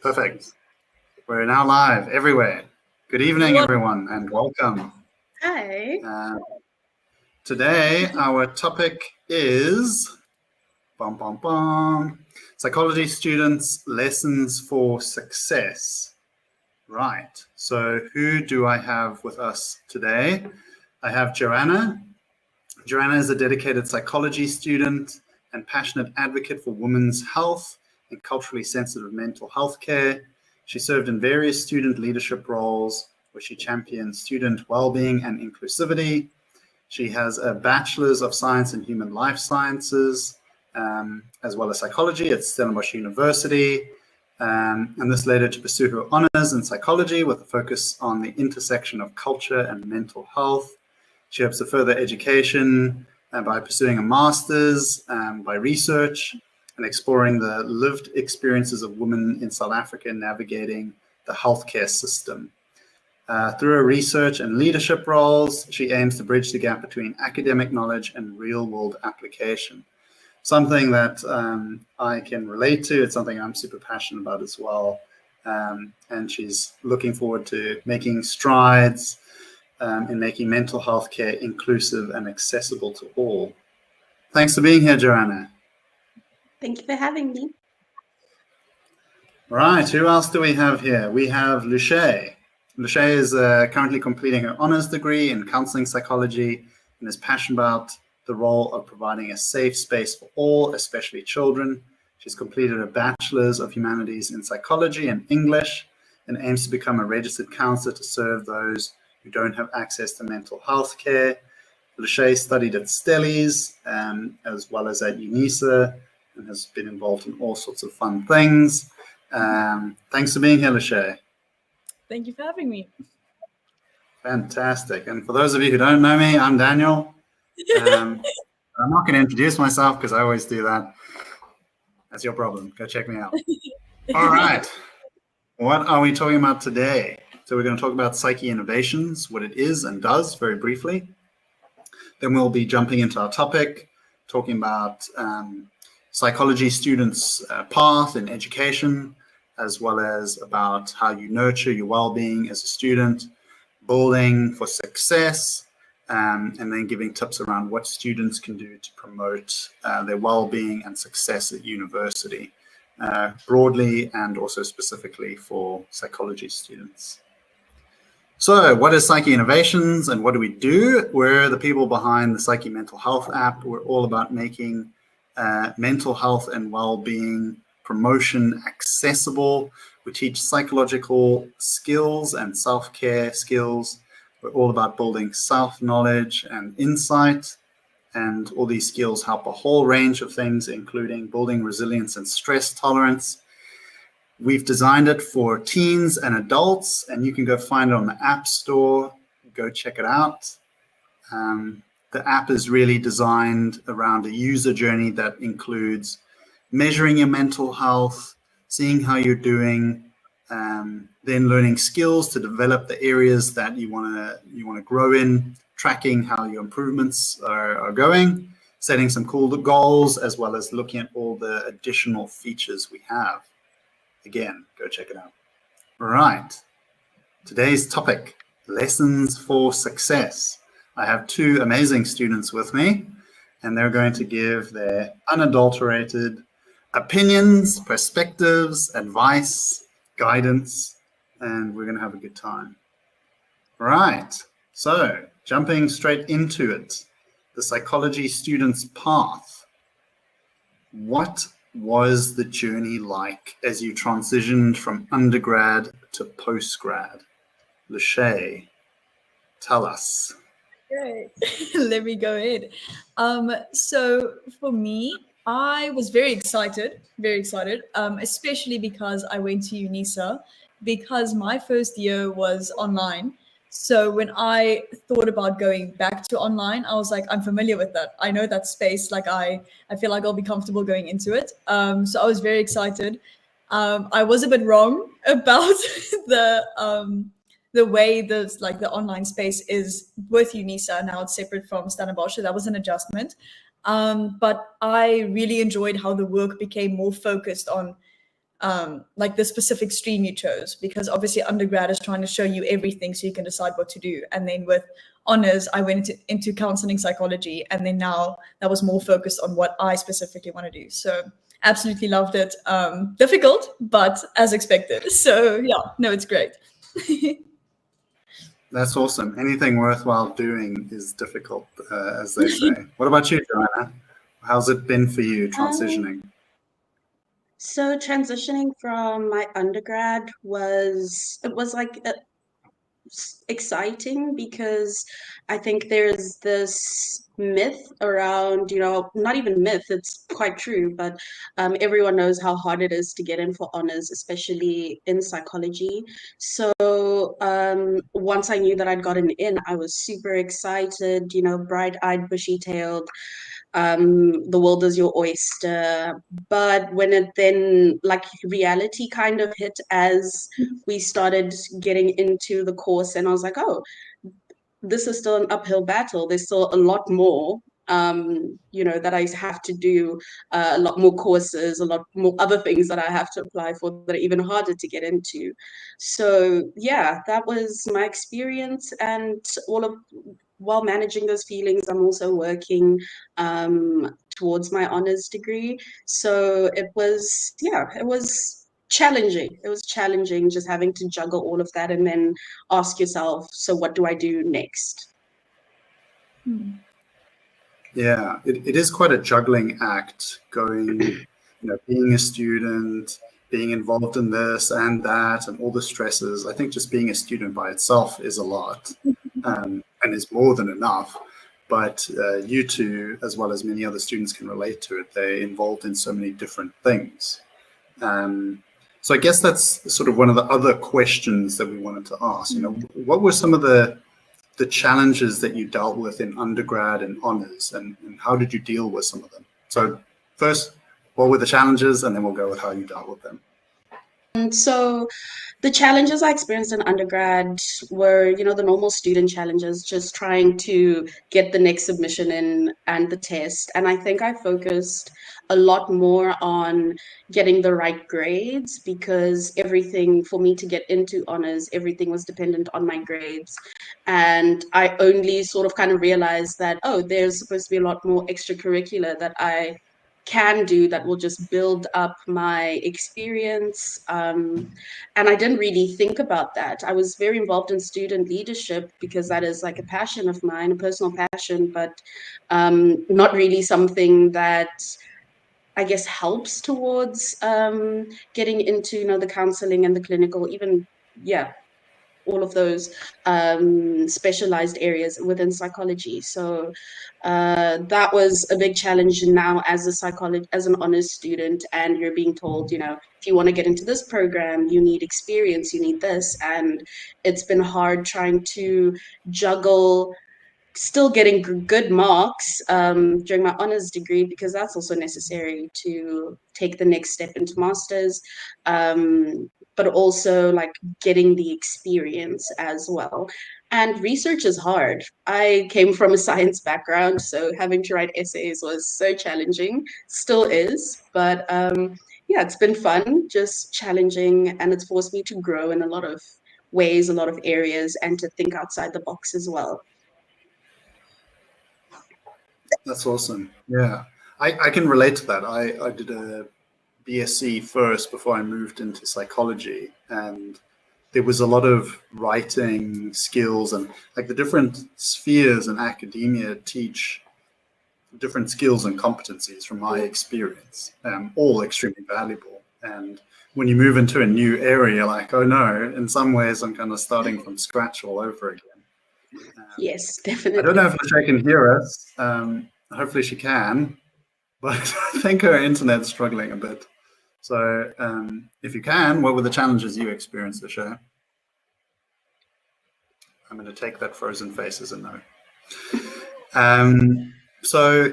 Perfect. We're now live everywhere. Good evening, everyone, and welcome. Hi. Today, our topic is psychology students' lessons for success. Right. So who do I have with us today? I have Joanna. Joanna is a dedicated psychology student and passionate advocate for women's health and culturally sensitive mental health care. She served in various student leadership roles where she championed student well-being and inclusivity. She has a Bachelor's of Science in Human Life Sciences, as well as psychology at Stellenbosch University. And this led her to pursue her honors in psychology with a focus on the intersection of culture and mental health. She hopes to further education by pursuing a master's, by research, and exploring the lived experiences of women in South Africa navigating the healthcare system. Through her research and leadership roles, she aims to bridge the gap between academic knowledge and real-world application. Something that I can relate to. It's something I'm super passionate about as well. And she's looking forward to making strides in making mental health care inclusive and accessible to all. Thanks for being here, Joanna. Thank you for having me. Right, who else do we have here? We have Lushe. Lushe is currently completing her honors degree in counseling psychology and is passionate about the role of providing a safe space for all, especially children. She's completed a Bachelor's of Humanities in Psychology and English and aims to become a registered counselor to serve those who don't have access to mental health care. Lushe studied at Stellies as well as at UNISA and has been involved in all sorts of fun things. Thanks for being here, Lushe. Thank you for having me. Fantastic. And for those of you who don't know me, I'm Daniel. I'm not going to introduce myself because I always do that. That's your problem. Go check me out. All right. What are we talking about today? So we're going to talk about psyche innovations, what it is and does very briefly. Then we'll be jumping into our topic, talking about psychology students' path in education, as well as about how you nurture your well-being as a student, building for success, and then giving tips around what students can do to promote their well-being and success at university, broadly and also specifically for psychology students. So what is Psyche Innovations and what do we do? We're the people behind the Psyche Mental Health app. We're all about making mental health and well-being promotion accessible. We teach psychological skills and self-care skills. We're all about building self-knowledge and insight. And all these skills help a whole range of things, including building resilience and stress tolerance. We've designed it for teens and adults, and you can go find it on the App Store. Go check it out. The app is really designed around a user journey that includes measuring your mental health, seeing how you're doing, then learning skills to develop the areas that you want to grow in, tracking how your improvements are going, setting some cool goals, as well as looking at all the additional features we have. Again, go check it out. All right. Today's topic, lessons for success. I have two amazing students with me, and they're going to give their unadulterated opinions, perspectives, advice, guidance, and we're going to have a good time. All right. So jumping straight into it, the psychology student's path. What was the journey like as you transitioned from undergrad to postgrad? Lushe, tell us. Great. Let me go ahead. So for me, I was very excited, especially because I went to UNISA, because my first year was online. So when I thought about going back to online, I was like, I'm familiar with that. I know that space. Like I feel like I'll be comfortable going into it. So I was very excited. I was a bit wrong about the way the online space is with UNISA. Now it's separate from Stellenbosch. So that was an adjustment. But I really enjoyed how the work became more focused on like the specific stream you chose, because obviously undergrad is trying to show you everything so you can decide what to do. And then with honors, I went into counseling psychology, and then now that was more focused on what I specifically want to do. So absolutely loved it. Difficult, but as expected. So yeah, no, it's great. That's awesome. Anything worthwhile doing is difficult, as they say. What about you, Joanna? How's it been for you transitioning? So transitioning from my undergrad was like exciting, because I think there's this myth around, not even myth, it's quite true, but everyone knows how hard it is to get in for honors, especially in psychology. So once I knew that I'd gotten in, I was super excited, bright-eyed, bushy-tailed. The world is your oyster. But when it then, like, reality kind of hit as we started getting into the course, and I was like, oh, this is still an uphill battle. There's still a lot more, that I have to do, a lot more courses, a lot more other things that I have to apply for that are even harder to get into. So yeah, that was my experience. And while managing those feelings, I'm also working towards my honors degree. So it was challenging. It was challenging just having to juggle all of that and then ask yourself, so what do I do next? Yeah, it is quite a juggling act going, being a student, being involved in this and that, and all the stresses. I think just being a student by itself is a lot, and is more than enough. But you two, as well as many other students, can relate to it. They're involved in so many different things. So I guess that's sort of one of the other questions that we wanted to ask. What were some of the challenges that you dealt with in undergrad and honors, and how did you deal with some of them? So first, what were the challenges, and then we'll go with how you dealt with them. And so the challenges I experienced in undergrad were, the normal student challenges, just trying to get the next submission in and the test. And I think I focused a lot more on getting the right grades, because everything for me to get into honors, everything was dependent on my grades. And I only sort of kind of realized that, oh, there's supposed to be a lot more extracurricular that I can do that will just build up my experience. And I didn't really think about that. I was very involved in student leadership because that is like a passion of mine, a personal passion, but not really something that I guess helps towards getting into, the counseling and the clinical, even, all of those specialized areas within psychology. So that was a big challenge now as an honors student, and you're being told, if you want to get into this program, you need experience, you need this. And it's been hard trying to juggle still getting good marks during my honors degree, because that's also necessary to take the next step into masters, but also like getting the experience as well. And research is hard. I came from a science background, so having to write essays was so challenging, still is, but it's been fun, just challenging, and it's forced me to grow in a lot of ways, a lot of areas, and to think outside the box as well. That's awesome. Yeah, I can relate to that. I did a BSc first before I moved into psychology, and there was a lot of writing skills, and like the different spheres in academia teach different skills and competencies from my experience, all extremely valuable. And when you move into a new area, like, oh no, in some ways I'm kind of starting from scratch all over again. Yes, definitely. I don't know if Lushe can hear us. Hopefully she can, but I think her internet's struggling a bit. So if you can, what were the challenges you experienced, Lushe? I'm going to take that frozen face as a no. So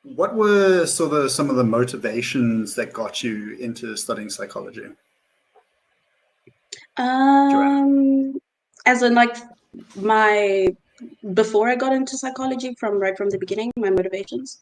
what were sort of some of the motivations that got you into studying psychology? As in like before I got into psychology, from the beginning, my motivations.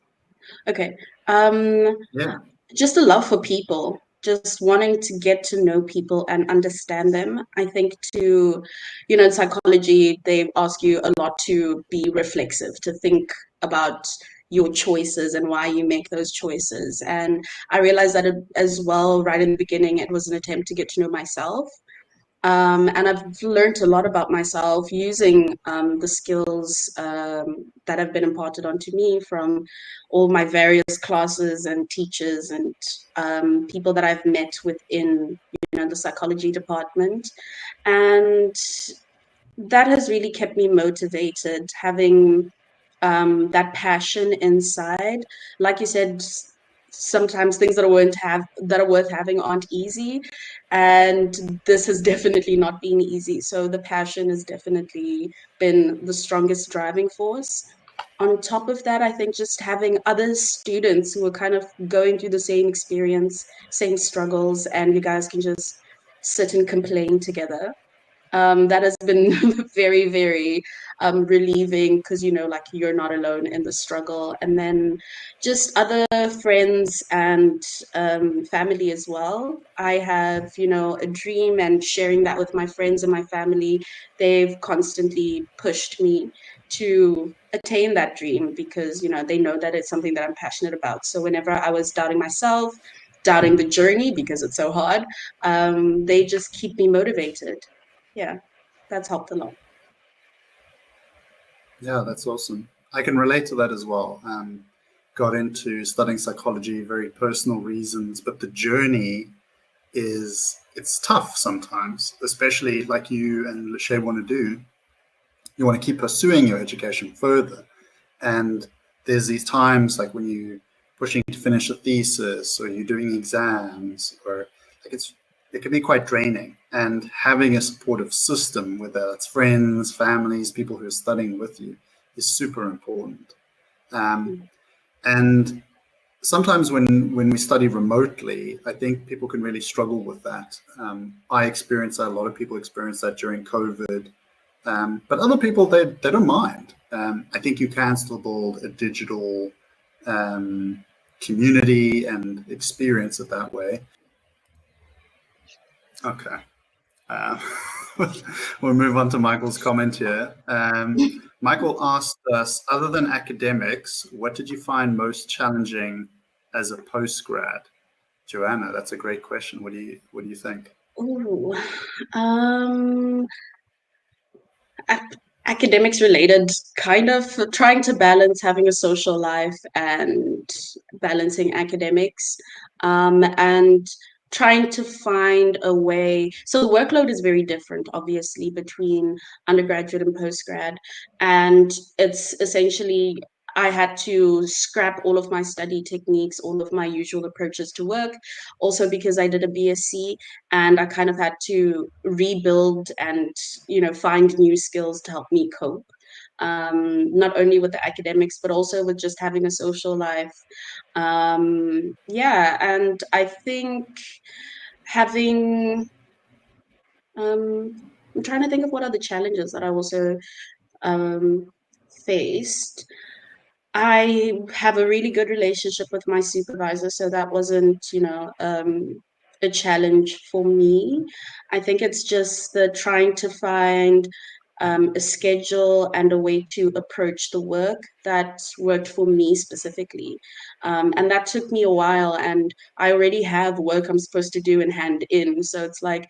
Okay. Yeah. Just a love for people. just wanting to get to know people and understand them. I think in psychology, they ask you a lot to be reflexive, to think about your choices and why you make those choices. And I realized that as well, right in the beginning, it was an attempt to get to know myself. And I've learned a lot about myself using the skills that have been imparted onto me from all my various classes and teachers and people that I've met within, the psychology department. And that has really kept me motivated, having that passion inside. Like you said, sometimes things that are worth having aren't easy, and this has definitely not been easy. So the passion has definitely been the strongest driving force. On top of that, I think just having other students who are kind of going through the same experience, same struggles, and you guys can just sit and complain together. That has been very, very relieving because, like you're not alone in the struggle. And then just other friends and family as well. I have, a dream, and sharing that with my friends and my family, they've constantly pushed me to attain that dream because, they know that it's something that I'm passionate about. So whenever I was doubting myself, doubting the journey because it's so hard, they just keep me motivated. Yeah, that's helped a lot. Yeah, that's awesome. I can relate to that as well. Got into studying psychology, very personal reasons, but the journey it's tough sometimes, especially like you and Lushe want to do. You want to keep pursuing your education further. And there's these times like when you pushing to finish a thesis or you're doing exams or like it can be quite draining. And having a supportive system, whether it's friends, families, people who are studying with you, is super important. And sometimes when we study remotely, I think people can really struggle with that. I experienced that. A lot of people experienced that during COVID. But other people, they don't mind. I think you can still build a digital community and experience it that way. Okay. Uh, we'll move on to Michael's comment here. Michael asked us, other than academics, what did you find most challenging as a postgrad? Joanna, that's a great question. What do you think? Ooh, um, academics related, kind of trying to balance having a social life and balancing academics, and trying to find a way. So the workload is very different, obviously, between undergraduate and postgrad, and it's essentially I had to scrap all of my study techniques, all of my usual approaches to work, also because I did a BSc and I kind of had to rebuild and find new skills to help me cope, not only with the academics but also with just having a social life. Yeah, and I think having I'm trying to think of what are the challenges that I also um, faced. I have a really good relationship with my supervisor, so that wasn't, a challenge for me. I think it's just the trying to find a schedule and a way to approach the work that worked for me specifically. And that took me a while, and I already have work I'm supposed to do in hand in. So it's like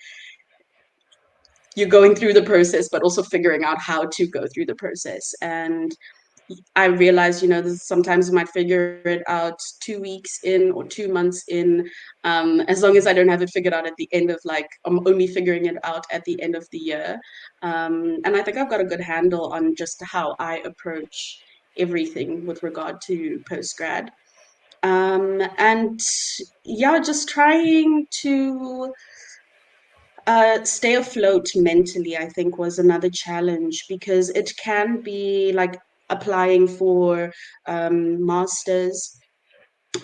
you're going through the process, but also figuring out how to go through the process. And I realized, sometimes I might figure it out 2 weeks in or 2 months in, as long as I don't have it figured out at the end of I'm only figuring it out at the end of the year. And I think I've got a good handle on just how I approach everything with regard to postgrad. And yeah, just trying to stay afloat mentally, I think, was another challenge because it can be like applying for masters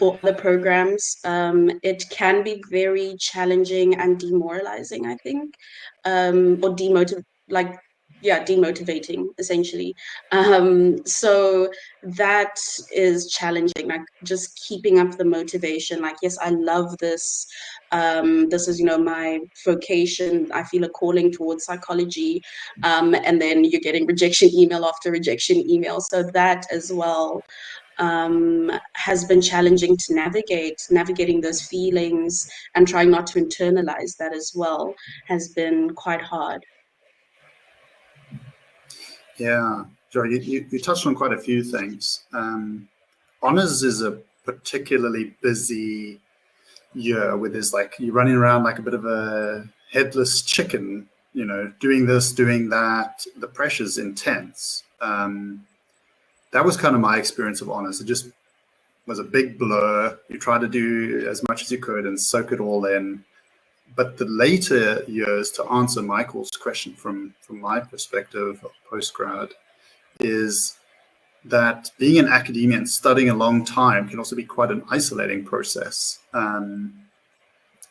or other programs. It can be very challenging and demoralizing, I think, or demotiv like demotivating essentially. So that is challenging, like just keeping up the motivation. Like, yes, I love this. This is, my vocation. I feel a calling towards psychology. And then you're getting rejection email after rejection email. So that as well has been challenging to navigating those feelings and trying not to internalize that as well has been quite hard. Yeah, Joe, you touched on quite a few things. Honors is a particularly busy year where there's like you're running around like a bit of a headless chicken, doing this, doing that. The pressure's intense. That was kind of my experience of honors. It just was a big blur. You try to do as much as you could and soak it all in. But the later years, to answer Michael's question from my perspective of postgrad, is that being in academia and studying a long time can also be quite an isolating process.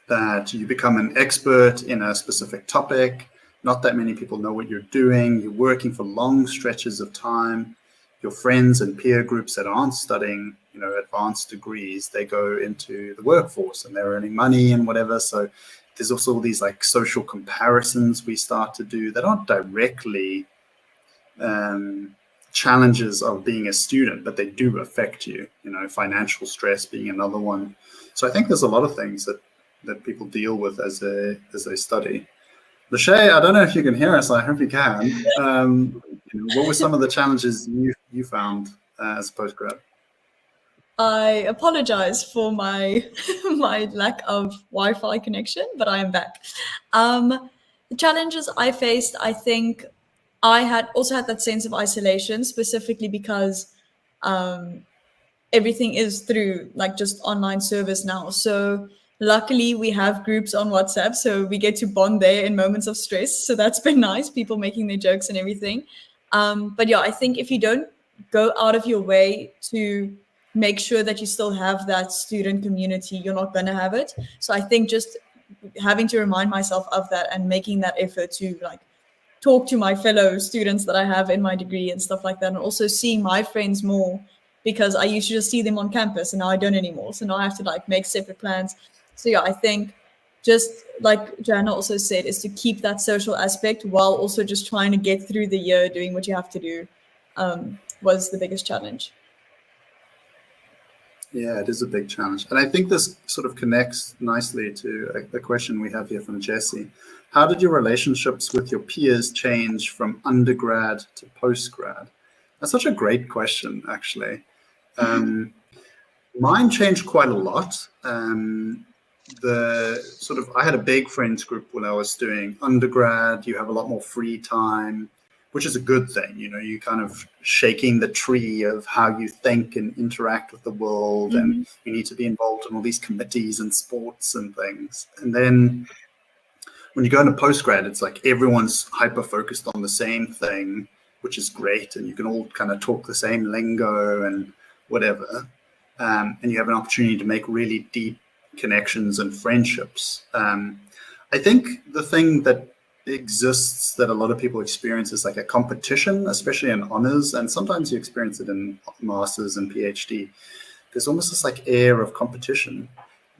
That you become an expert in a specific topic. Not that many people know what you're doing. You're working for long stretches of time. Your friends and peer groups that aren't studying, advanced degrees, they go into the workforce and they're earning money and whatever. So there's also all these like social comparisons we start to do that aren't directly challenges of being a student, but they do affect you. Financial stress being another one. So I think there's a lot of things that people deal with as they study. Lushe, I don't know if you can hear us. I hope you can. What were some of the challenges you found as a postgrad? I apologize for my my lack of Wi-Fi connection, but I am back. The challenges I faced, I think I had that sense of isolation, specifically because everything is through like just online service now. So luckily we have groups on WhatsApp, so we get to bond there in moments of stress. So that's been nice, people making their jokes and everything. But yeah, I think if you don't go out of your way to make sure that you still have that student community, you're not going to have it. So I think just having to remind myself of that and making that effort to like talk to my fellow students that I have in my degree and stuff like that, and also seeing my friends more, because I used to just see them on campus and now I don't anymore. So now I have to like make separate plans. So yeah, I think just like Joanna also said, is to keep that social aspect while also just trying to get through the year doing what you have to do was the biggest challenge. Yeah, it is a big challenge. And I think this sort of connects nicely to a question we have here from Jesse. How did your relationships with your peers change from undergrad to postgrad? That's such a great question, actually. Mine changed quite a lot. I had a big friends group when I was doing undergrad. You have a lot more free time, which is a good thing. You kind of shaking the tree of how you think and interact with the world, and you need to be involved in all these committees and sports and things. And then when you go into postgrad, it's like everyone's hyper focused on the same thing, which is great, and you can all kind of talk the same lingo and whatever. And you have an opportunity to make really deep connections and friendships. I think the thing that exists that a lot of people experience is like a competition, especially in honors, and sometimes you experience it in masters and PhD. There's almost this like air of competition,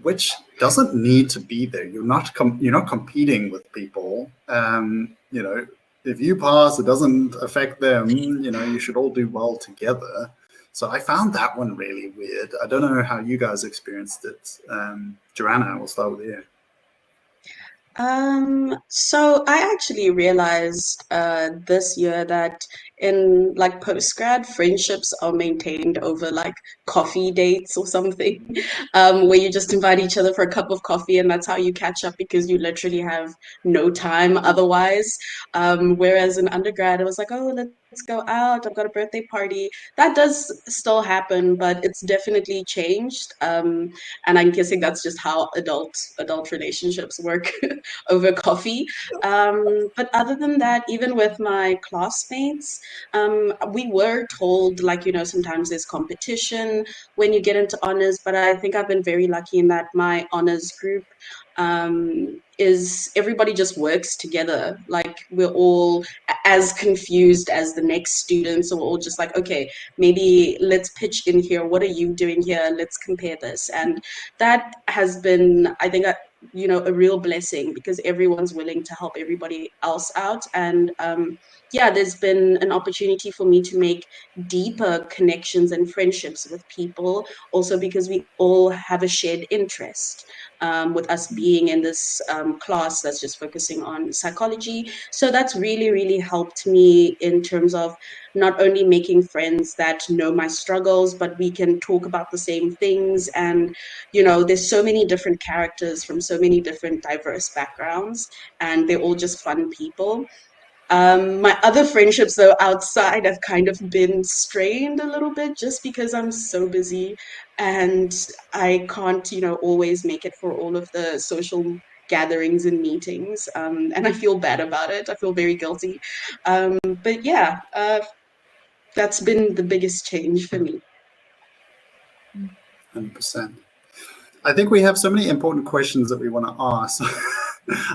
which doesn't need to be there. You're not competing with people. If you pass, it doesn't affect them. You should all do well together. So I found that one really weird. I don't know how you guys experienced it. Joanna, we'll start with you. So I actually realized this year that in like postgrad, friendships are maintained over like coffee dates or something, where you just invite each other for a cup of coffee and that's how you catch up because you literally have no time otherwise. Whereas in undergrad, it was like, oh, let's go out. I've got a birthday party. That does still happen, but it's definitely changed. And I'm guessing that's just how adult relationships work over coffee. But other than that, even with my classmates, we were told, like, sometimes there's competition when you get into honors, but I think I've been very lucky in that my honors group is everybody just works together. Like we're all as confused as the next students, so we're all just like, okay, maybe let's pitch in here. What are you doing here? Let's compare this. And that has been, I think, a real blessing, because everyone's willing to help everybody else out. And yeah, there's been an opportunity for me to make deeper connections and friendships with people, also because we all have a shared interest, with us being in this class that's just focusing on psychology. So that's really, really helped me in terms of not only making friends that know my struggles, but we can talk about the same things. And, there's so many different characters from so many different diverse backgrounds, and they're all just fun people. My other friendships, though, outside have kind of been strained a little bit, just because I'm so busy and I can't, always make it for all of the social gatherings and meetings. And I feel bad about it. I feel very guilty. But yeah, that's been the biggest change for me. 100%. I think we have so many important questions that we want to ask.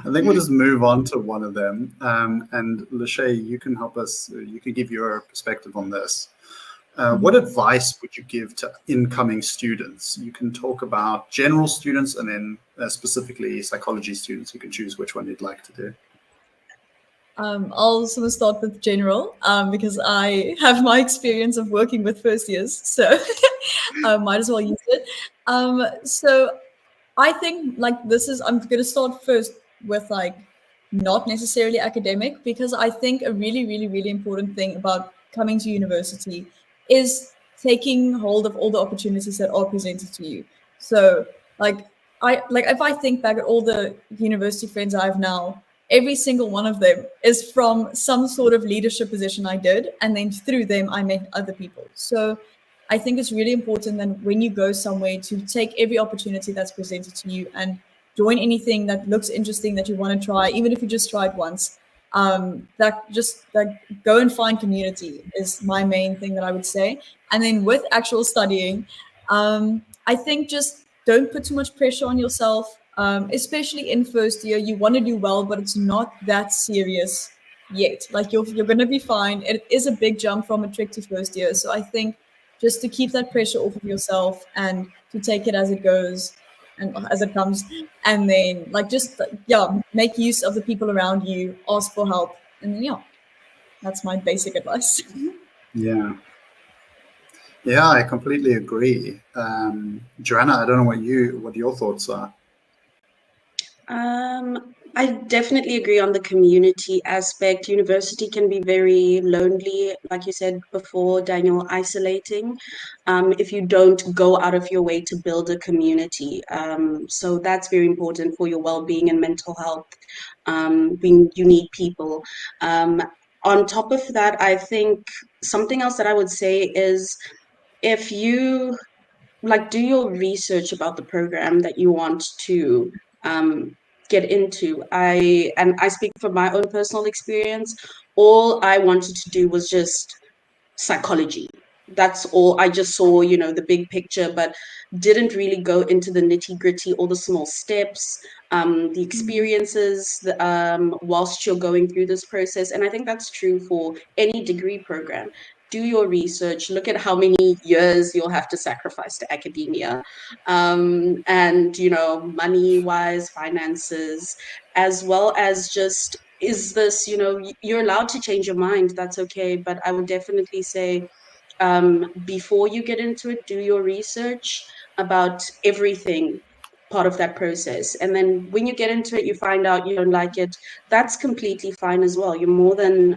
I think we'll just move on to one of them. And Lushe, you can help us. You can give your perspective on this. What advice would you give to incoming students? You can talk about general students and then specifically psychology students. You can choose which one you'd like to do. I'll sort of start with general, because I have my experience of working with first years, so might as well use it. So I think I'm going to start first with not necessarily academic, because I think a really, really, really important thing about coming to university is taking hold of all the opportunities that are presented to you. So if I think back at all the university friends I have now, every single one of them is from some sort of leadership position I did, and then through them I met other people. So I think it's really important that when you go somewhere to take every opportunity that's presented to you and join anything that looks interesting that you want to try, even if you just try it once. That go and find community is my main thing that I would say. And then with actual studying, I think just don't put too much pressure on yourself, especially in first year. You want to do well, but it's not that serious yet. Like you're going to be fine. It is a big jump from matric to first year. So I think just to keep that pressure off of yourself and to take it as it goes and as it comes, and then make use of the people around you, ask for help, and then that's my basic advice. Yeah, I completely agree. Joanna, I don't know what your thoughts are. I definitely agree on the community aspect. University can be very lonely, like you said before, Daniel, isolating, if you don't go out of your way to build a community. So that's very important for your well-being and mental health. You need people. On top of that, I think something else that I would say is, if you do your research about the program that you want to get into. I speak from my own personal experience. All I wanted to do was just psychology. That's all. I just saw, the big picture, but didn't really go into the nitty gritty, all the small steps, the experiences, whilst you're going through this process. And I think that's true for any degree program. Do your research, look at how many years you'll have to sacrifice to academia, and, money wise, finances, as well as just, is this, you're allowed to change your mind. That's okay. But I would definitely say, before you get into it, do your research about everything part of that process. And then when you get into it, you find out you don't like it. That's completely fine as well. You're more than,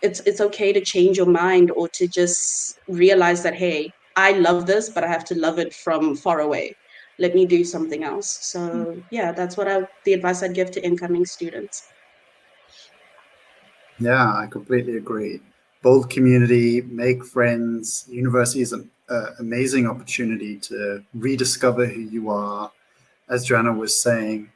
it's okay to change your mind, or to just realize that, hey, I love this, but I have to love it from far away. Let me do something else. So yeah, that's the advice I'd give to incoming students. Yeah, I completely agree. Build community, make friends. University is an amazing opportunity to rediscover who you are. As Joanna was saying,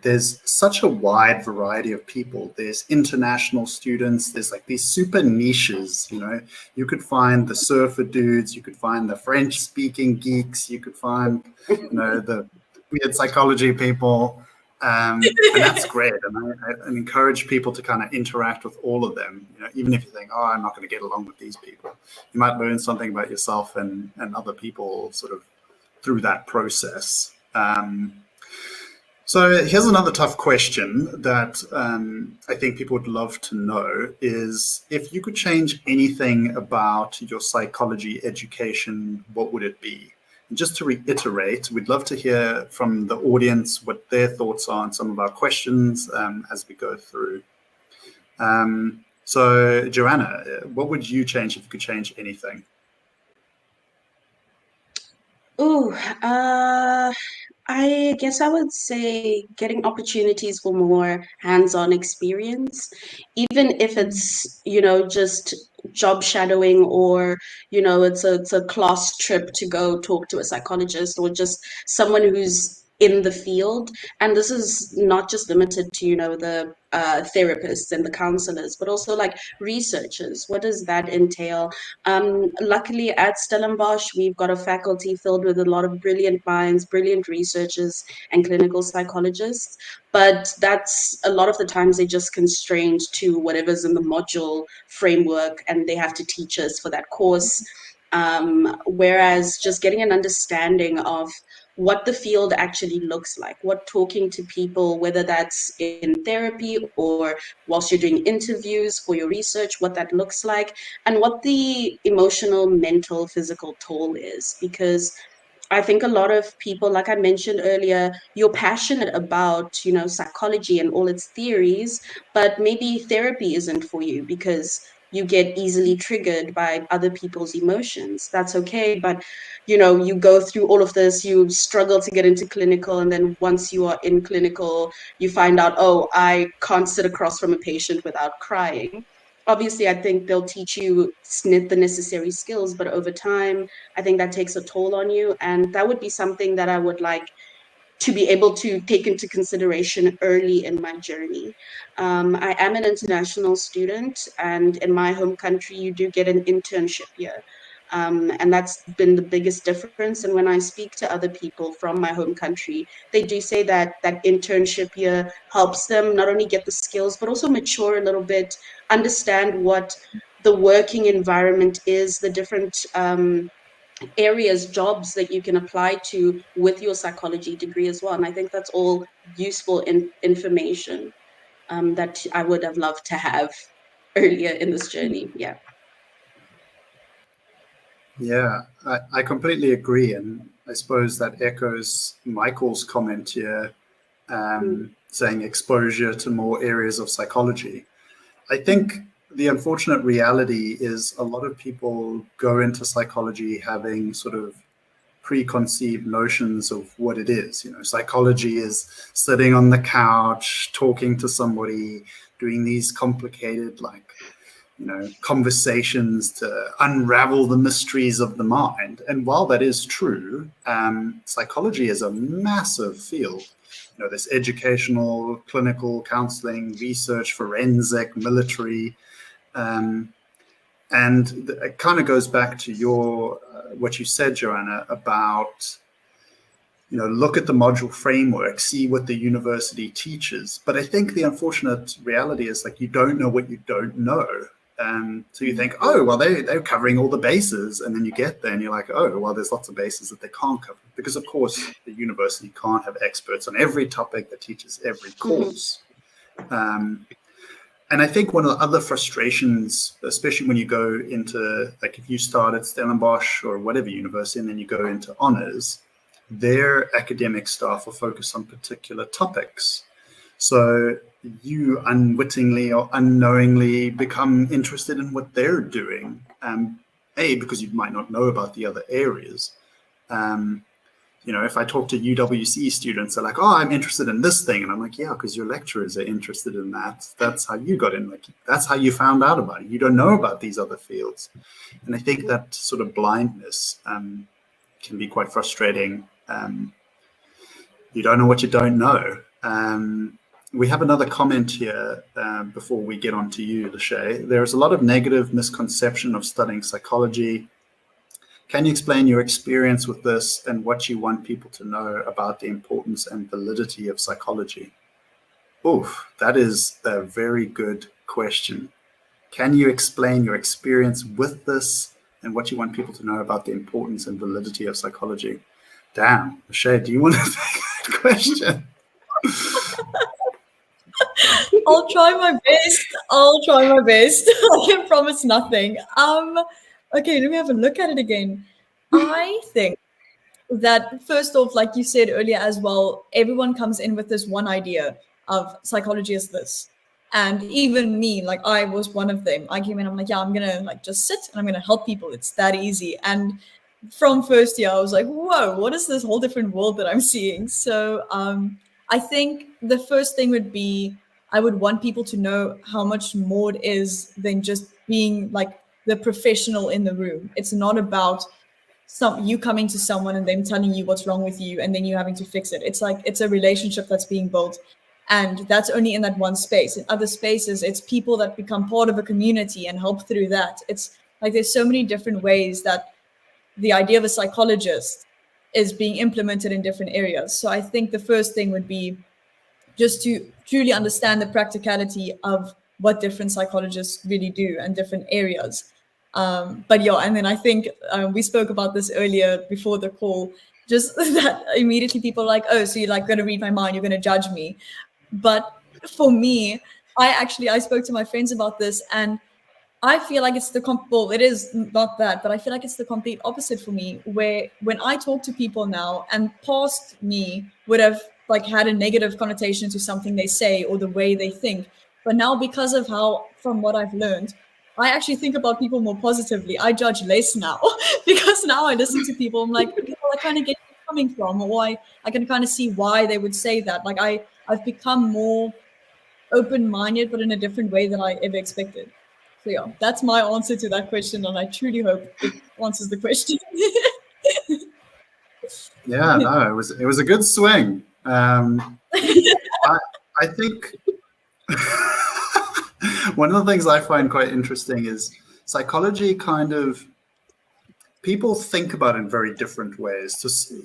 there's such a wide variety of people. There's international students. There's these super niches. You could find the surfer dudes. You could find the French-speaking geeks. You could find, the weird psychology people. And that's great. And I encourage people to kind of interact with all of them. You know, even if you think, oh, I'm not going to get along with these people, you might learn something about yourself and other people sort of through that process. So here's another tough question that I think people would love to know is if you could change anything about your psychology education, what would it be? And just to reiterate, we'd love to hear from the audience what their thoughts are on some of our questions as we go through. So Joanna, what would you change if you could change anything? Ooh, I guess I would say getting opportunities for more hands-on experience, even if it's, just job shadowing or, it's a class trip to go talk to a psychologist or just someone who's in the field. And this is not just limited to, the therapists and the counselors, but also like researchers. What does that entail? Luckily, at Stellenbosch, we've got a faculty filled with a lot of brilliant minds, brilliant researchers, and clinical psychologists. But that's a lot of the times they're just constrained to whatever's in the module framework, and they have to teach us for that course. Whereas just getting an understanding of what the field actually looks like, what talking to people, whether that's in therapy or whilst you're doing interviews for your research, what that looks like, and what the emotional, mental, physical toll is. Because I think a lot of people, like I mentioned earlier, you're passionate about, psychology and all its theories, but maybe therapy isn't for you because you get easily triggered by other people's emotions. That's okay. But, you go through all of this, you struggle to get into clinical. And then once you are in clinical, you find out, oh, I can't sit across from a patient without crying. Obviously, I think they'll teach you the necessary skills, but over time, I think that takes a toll on you. And that would be something that I would like to be able to take into consideration early in my journey. I am an international student, and in my home country, you do get an internship year. And that's been the biggest difference. And when I speak to other people from my home country, they do say that that internship year helps them not only get the skills, but also mature a little bit, understand what the working environment is, the different areas, jobs that you can apply to with your psychology degree as well. And I think that's all useful information that I would have loved to have earlier in this journey. Yeah. Yeah, I completely agree. And I suppose that echoes Michael's comment here, saying exposure to more areas of psychology. I think the unfortunate reality is a lot of people go into psychology having sort of preconceived notions of what it is. You know, psychology is sitting on the couch, talking to somebody, doing these complicated, like, conversations to unravel the mysteries of the mind. And while that is true, psychology is a massive field. There's educational, clinical, counseling, research, forensic, military. And it kind of goes back to what you said, Joanna, about, look at the module framework, see what the university teaches. But I think the unfortunate reality is like you don't know what you don't know. So you think, oh, well, they're covering all the bases. And then you get there and you're like, oh, well, there's lots of bases that they can't cover. Because, of course, the university can't have experts on every topic that teaches every course. And I think one of the other frustrations, especially when you go into, like if you start at Stellenbosch or whatever university and then you go into honors, their academic staff are focused on particular topics. So you unwittingly or unknowingly become interested in what they're doing, because you might not know about the other areas. If I talk to UWC students, they're like, oh, I'm interested in this thing. And I'm like, yeah, because your lecturers are interested in that. That's how you got in. Like, that's how you found out about it. You don't know about these other fields. And I think that sort of blindness can be quite frustrating. You don't know what you don't know. We have another comment here before we get on to you, Lushe. There's a lot of negative misconception of studying psychology. Can you explain your experience with this and what you want people to know about the importance and validity of psychology? Oof, that is a very good question. Can you explain your experience with this and what you want people to know about the importance and validity of psychology? Damn, Lushe, do you want to take that question? I'll try my best. I can promise nothing. Okay, let me have a look at it again. I think that first off, like you said earlier as well, everyone comes in with this one idea of psychology is this. And even me, like I was one of them. I came in, I'm like, yeah, I'm gonna like just sit and I'm gonna help people. It's that easy. And from first year, I was like, whoa, what is this whole different world that I'm seeing? So I think the first thing would be I would want people to know how much more it is than just being like the professional in the room. It's not about you coming to someone and them telling you what's wrong with you and then you having to fix it. It's like it's a relationship that's being built, and that's only in that one space. In other spaces, it's people that become part of a community and help through that. It's like there's so many different ways that the idea of a psychologist is being implemented in different areas. So I think the first thing would be just to truly understand the practicality of what different psychologists really do and different areas. But yeah, and then I think we spoke about this earlier before the call, just that immediately people are like, oh, so you're like going to read my mind, you're going to judge me. But for me, I spoke to my friends about this, and I feel like it's well, it is not that, but I feel like it's the complete opposite for me, where when I talk to people now and past me would have like had a negative connotation to something they say or the way they think. But now because of how, from what I've learned, I actually think about people more positively. I judge less now because now I listen to people. I'm like, well, I kind of get where they're coming from, or I can kind of see why they would say that. Like I've become more open-minded, but in a different way than I ever expected. So yeah, that's my answer to that question, and I truly hope it answers the question. Yeah, no, it was a good swing. I think one of the things I find quite interesting is psychology kind of people think about it in very different ways.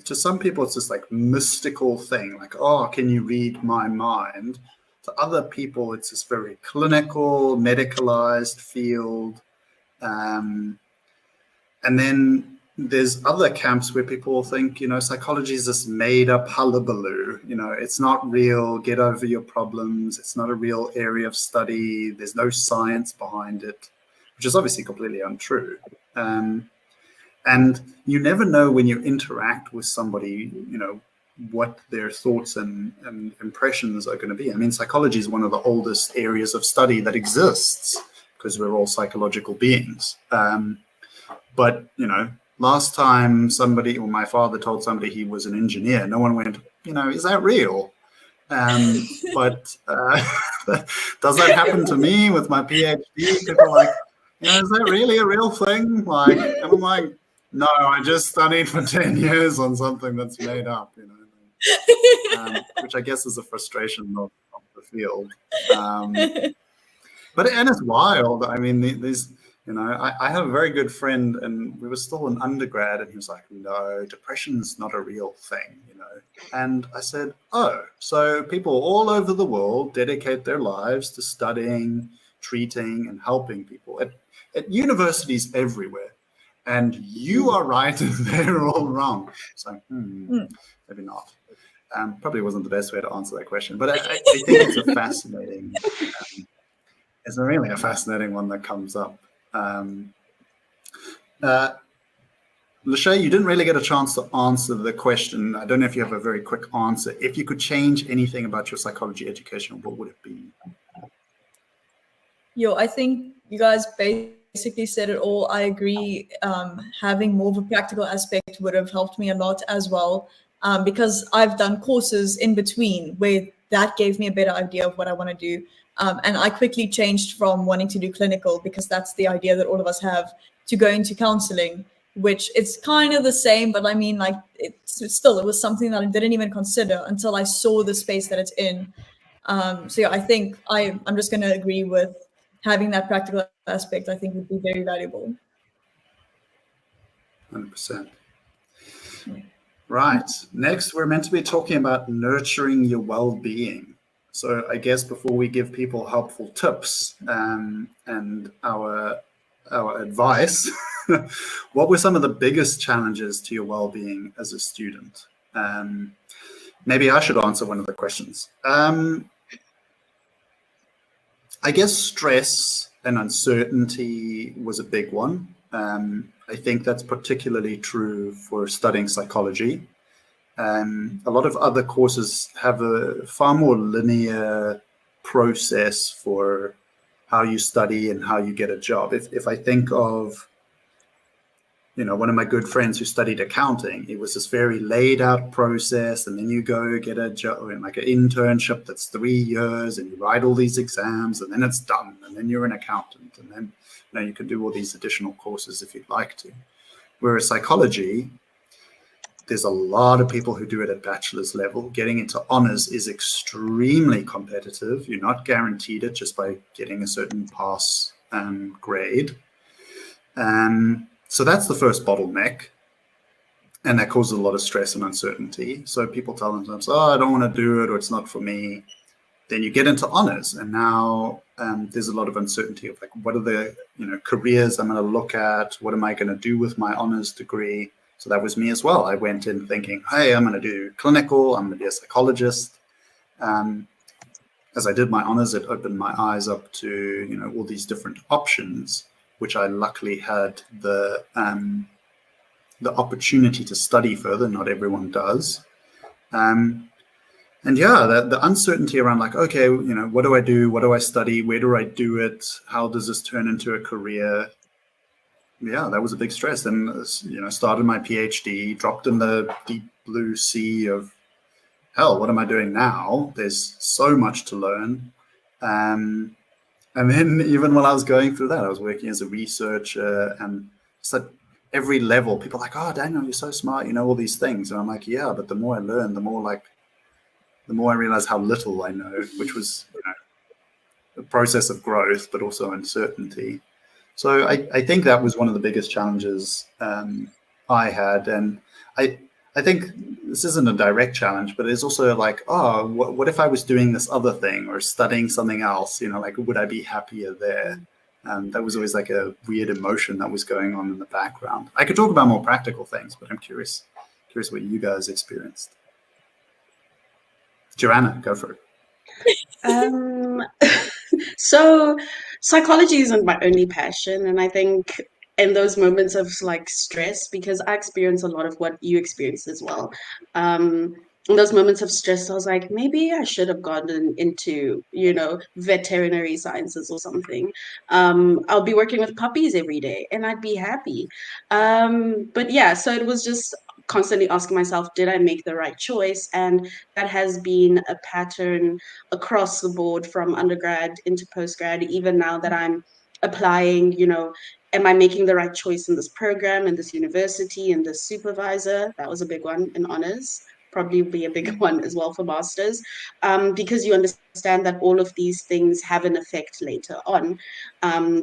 To some people, it's this like mystical thing, like, oh, can you read my mind? To other people, it's this very clinical, medicalized field. And then there's other camps where people think, psychology is this made up hullabaloo. It's not real. Get over your problems. It's not a real area of study. There's no science behind it, which is obviously completely untrue. And you never know when you interact with somebody, what their thoughts and impressions are going to be. I mean, psychology is one of the oldest areas of study that exists because we're all psychological beings. But, last time somebody, or my father told somebody he was an engineer, no one went, is that real? But does that happen to me with my PhD? People are like, is that really a real thing? Like, and I'm like, no, I just studied for 10 years on something that's made up, which I guess is a frustration of the field. But it's wild. I mean, these, I have a very good friend, and we were still in undergrad, and he was like, no, depression's not a real thing, And I said, oh, so people all over the world dedicate their lives to studying, treating, and helping people at universities everywhere. And you are right and they're all wrong. So maybe not. Probably wasn't the best way to answer that question, but I think it's a fascinating, it's really a fascinating one that comes up. Lushe, you didn't really get a chance to answer the question. I don't know if you have a very quick answer. If you could change anything about your psychology education, what would it be? I think you guys basically said it all. I agree. Having more of a practical aspect would have helped me a lot as well, because I've done courses in between where that gave me a better idea of what I want to do. And I quickly changed from wanting to do clinical, because that's the idea that all of us have, to go into counseling, which it's kind of the same, but I mean, like, it was something that I didn't even consider until I saw the space that it's in. So yeah, I think I'm just going to agree with having that practical aspect. I think would be very valuable. 100%. Right. Next, we're meant to be talking about nurturing your well-being. So I guess before we give people helpful tips and our advice, what were some of the biggest challenges to your well-being as a student? Maybe I should answer one of the questions. I guess stress and uncertainty was a big one. I think that's particularly true for studying psychology. A lot of other courses have a far more linear process for how you study and how you get a job. If I think of, one of my good friends who studied accounting, it was this very laid out process, and then you go get a job in like an internship that's 3 years, and you write all these exams, and then it's done, and then you're an accountant, and then you can do all these additional courses if you'd like to. Whereas psychology, there's a lot of people who do it at bachelor's level. Getting into honors is extremely competitive. You're not guaranteed it just by getting a certain pass grade. So that's the first bottleneck, and that causes a lot of stress and uncertainty. So people tell themselves, I don't want to do it, or it's not for me. Then you get into honors, and now there's a lot of uncertainty of like, what are the careers I'm going to look at? What am I going to do with my honors degree? So that was me as well. I went in thinking, hey, I'm going to do clinical, I'm going to be a psychologist. As I did my honors, it opened my eyes up to all these different options, which I luckily had the opportunity to study further. Not everyone does. And yeah, the uncertainty around like, okay, what do I do? What do I study? Where do I do it? How does this turn into a career? Yeah, that was a big stress. And, started my PhD, dropped in the deep blue sea of, hell, what am I doing now? There's so much to learn. And then even while I was going through that, I was working as a researcher, and it's like every level, people are like, oh, Daniel, you're so smart, all these things. And I'm like, yeah, but the more I learn, the more I realize how little I know, which was a process of growth, but also uncertainty. So I think that was one of the biggest challenges I had. And I think this isn't a direct challenge, but it's also like, oh, what if I was doing this other thing or studying something else? Like, would I be happier there? That was always like a weird emotion that was going on in the background. I could talk about more practical things, but I'm curious what you guys experienced. Joanna, go for it. So psychology isn't my only passion, and I think in those moments of like stress, because I experience a lot of what you experience as well. In those moments of stress, I was like, maybe I should have gotten into, veterinary sciences or something. I'll be working with puppies every day and I'd be happy. But yeah, so it was just constantly asking myself, did I make the right choice? And that has been a pattern across the board from undergrad into postgrad, even now that I'm applying, am I making the right choice in this program, in this university, in this supervisor? That was a big one in honors, probably be a big one as well for masters, because you understand that all of these things have an effect later on,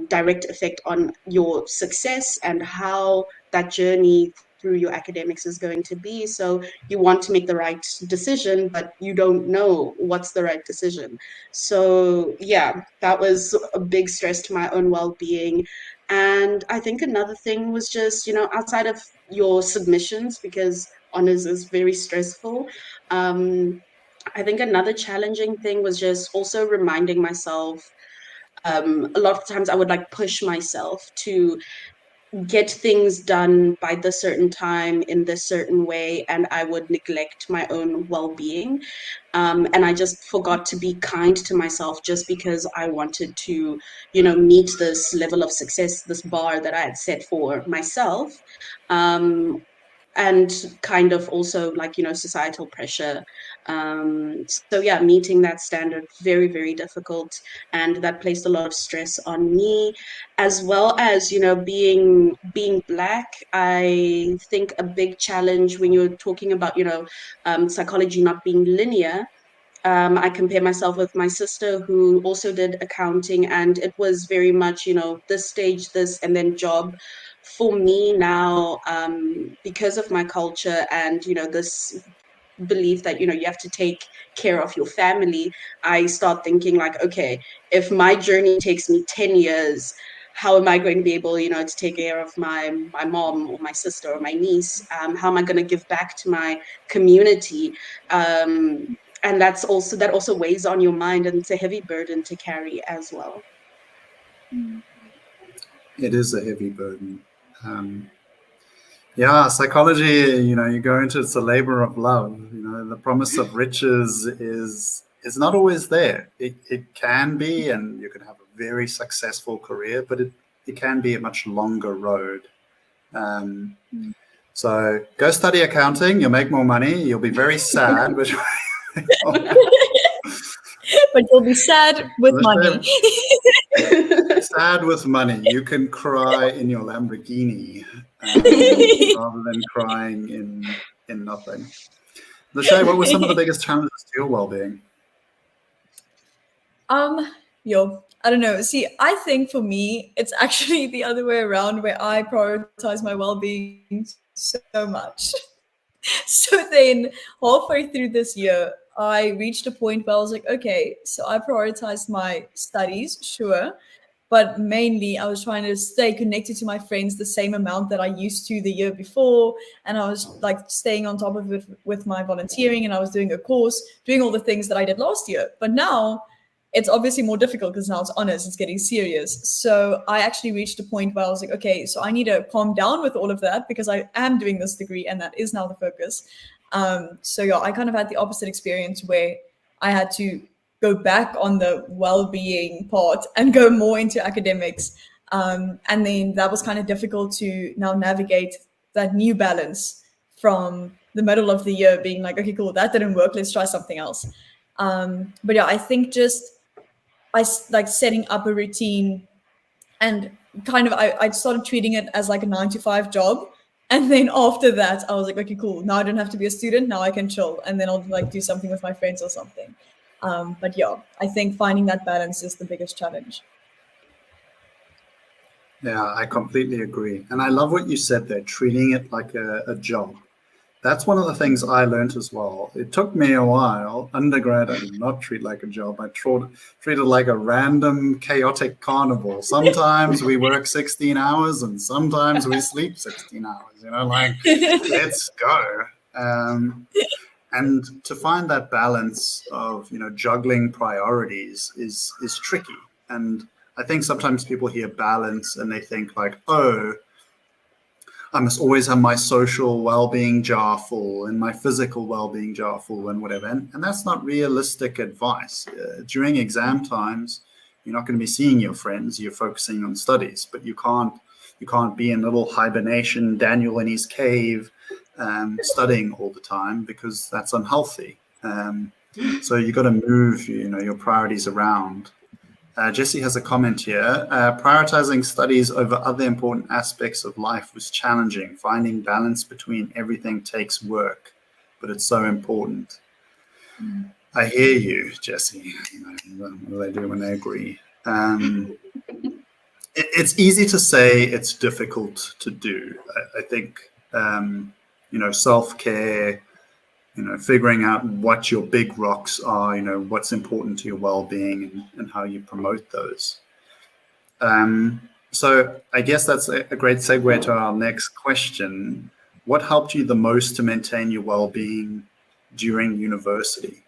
direct effect on your success and how that journey through your academics is going to be. So you want to make the right decision, but you don't know what's the right decision. So yeah, that was a big stress to my own well-being. And I think another thing was just, outside of your submissions, because honors is very stressful. I think another challenging thing was just also reminding myself, a lot of times I would like push myself to get things done by the certain time in this certain way, and I would neglect my own well-being, and I just forgot to be kind to myself just because I wanted to meet this level of success, this bar that I had set for myself, and kind of also like societal pressure. So yeah, meeting that standard, very, very difficult, and that placed a lot of stress on me, as well as being Black. I think a big challenge when you're talking about psychology not being linear. I compare myself with my sister who also did accounting, and it was very much this stage, this, and then job for me now, because of my culture and, this belief that, you have to take care of your family, I start thinking like, okay, if my journey takes me 10 years, how am I going to be able, to take care of my mom or my sister or my niece? How am I going to give back to my community? And that also weighs on your mind, and it's a heavy burden to carry as well. It is a heavy burden. Yeah, psychology, you go into it's a labor of love. The promise of riches is not always there. It can be, and you can have a very successful career, but it can be a much longer road. So go study accounting, you'll make more money, you'll be very sad, but But you'll be sad with money. Sad with money. You can cry in your Lamborghini rather than crying in nothing. Lushe, what were some of the biggest challenges to your well-being? I don't know. See, I think for me, it's actually the other way around, where I prioritize my well-being so much. So then halfway through this year, I reached a point where I was like, okay, so I prioritized my studies, sure, but mainly I was trying to stay connected to my friends the same amount that I used to the year before. And I was like staying on top of it with my volunteering, and I was doing a course, doing all the things that I did last year. But now it's obviously more difficult because now it's honors, it's getting serious. So I actually reached a point where I was like, okay, so I need to calm down with all of that, because I am doing this degree and that is now the focus. So yeah, I kind of had the opposite experience where I had to go back on the well-being part and go more into academics. And then that was kind of difficult to now navigate that new balance from the middle of the year being like, okay, cool, that didn't work, let's try something else. But yeah, I think just I like setting up a routine, and kind of I started treating it as like a 9-to-5 job. And then after that, I was like, okay, cool. Now I don't have to be a student. Now I can chill, and then I'll like do something with my friends or something. But yeah, I think finding that balance is the biggest challenge. Yeah, I completely agree. And I love what you said there, treating it like a job. That's one of the things I learned as well. It took me a while. Undergrad, I did not treat like a job. I treated like a random, chaotic carnival. Sometimes we work 16 hours and sometimes we sleep 16 hours, like, let's go. And to find that balance of, juggling priorities is tricky. And I think sometimes people hear balance and they think like, oh, I must always have my social well-being jar full and my physical well-being jar full and whatever. And that's not realistic advice. During exam times, you're not going to be seeing your friends. You're focusing on studies, but you can't be in little hibernation, Daniel in his cave, studying all the time, because that's unhealthy. So you've got to move, your priorities around. Jesse has a comment here. Prioritizing studies over other important aspects of life was challenging. Finding balance between everything takes work, but it's so important. I hear you, Jesse. What do they do when they agree? It's easy to say, it's difficult to do. I think, self-care, figuring out what your big rocks are, what's important to your well-being and how you promote those. So I guess that's a great segue to our next question. What helped you the most to maintain your well-being during university?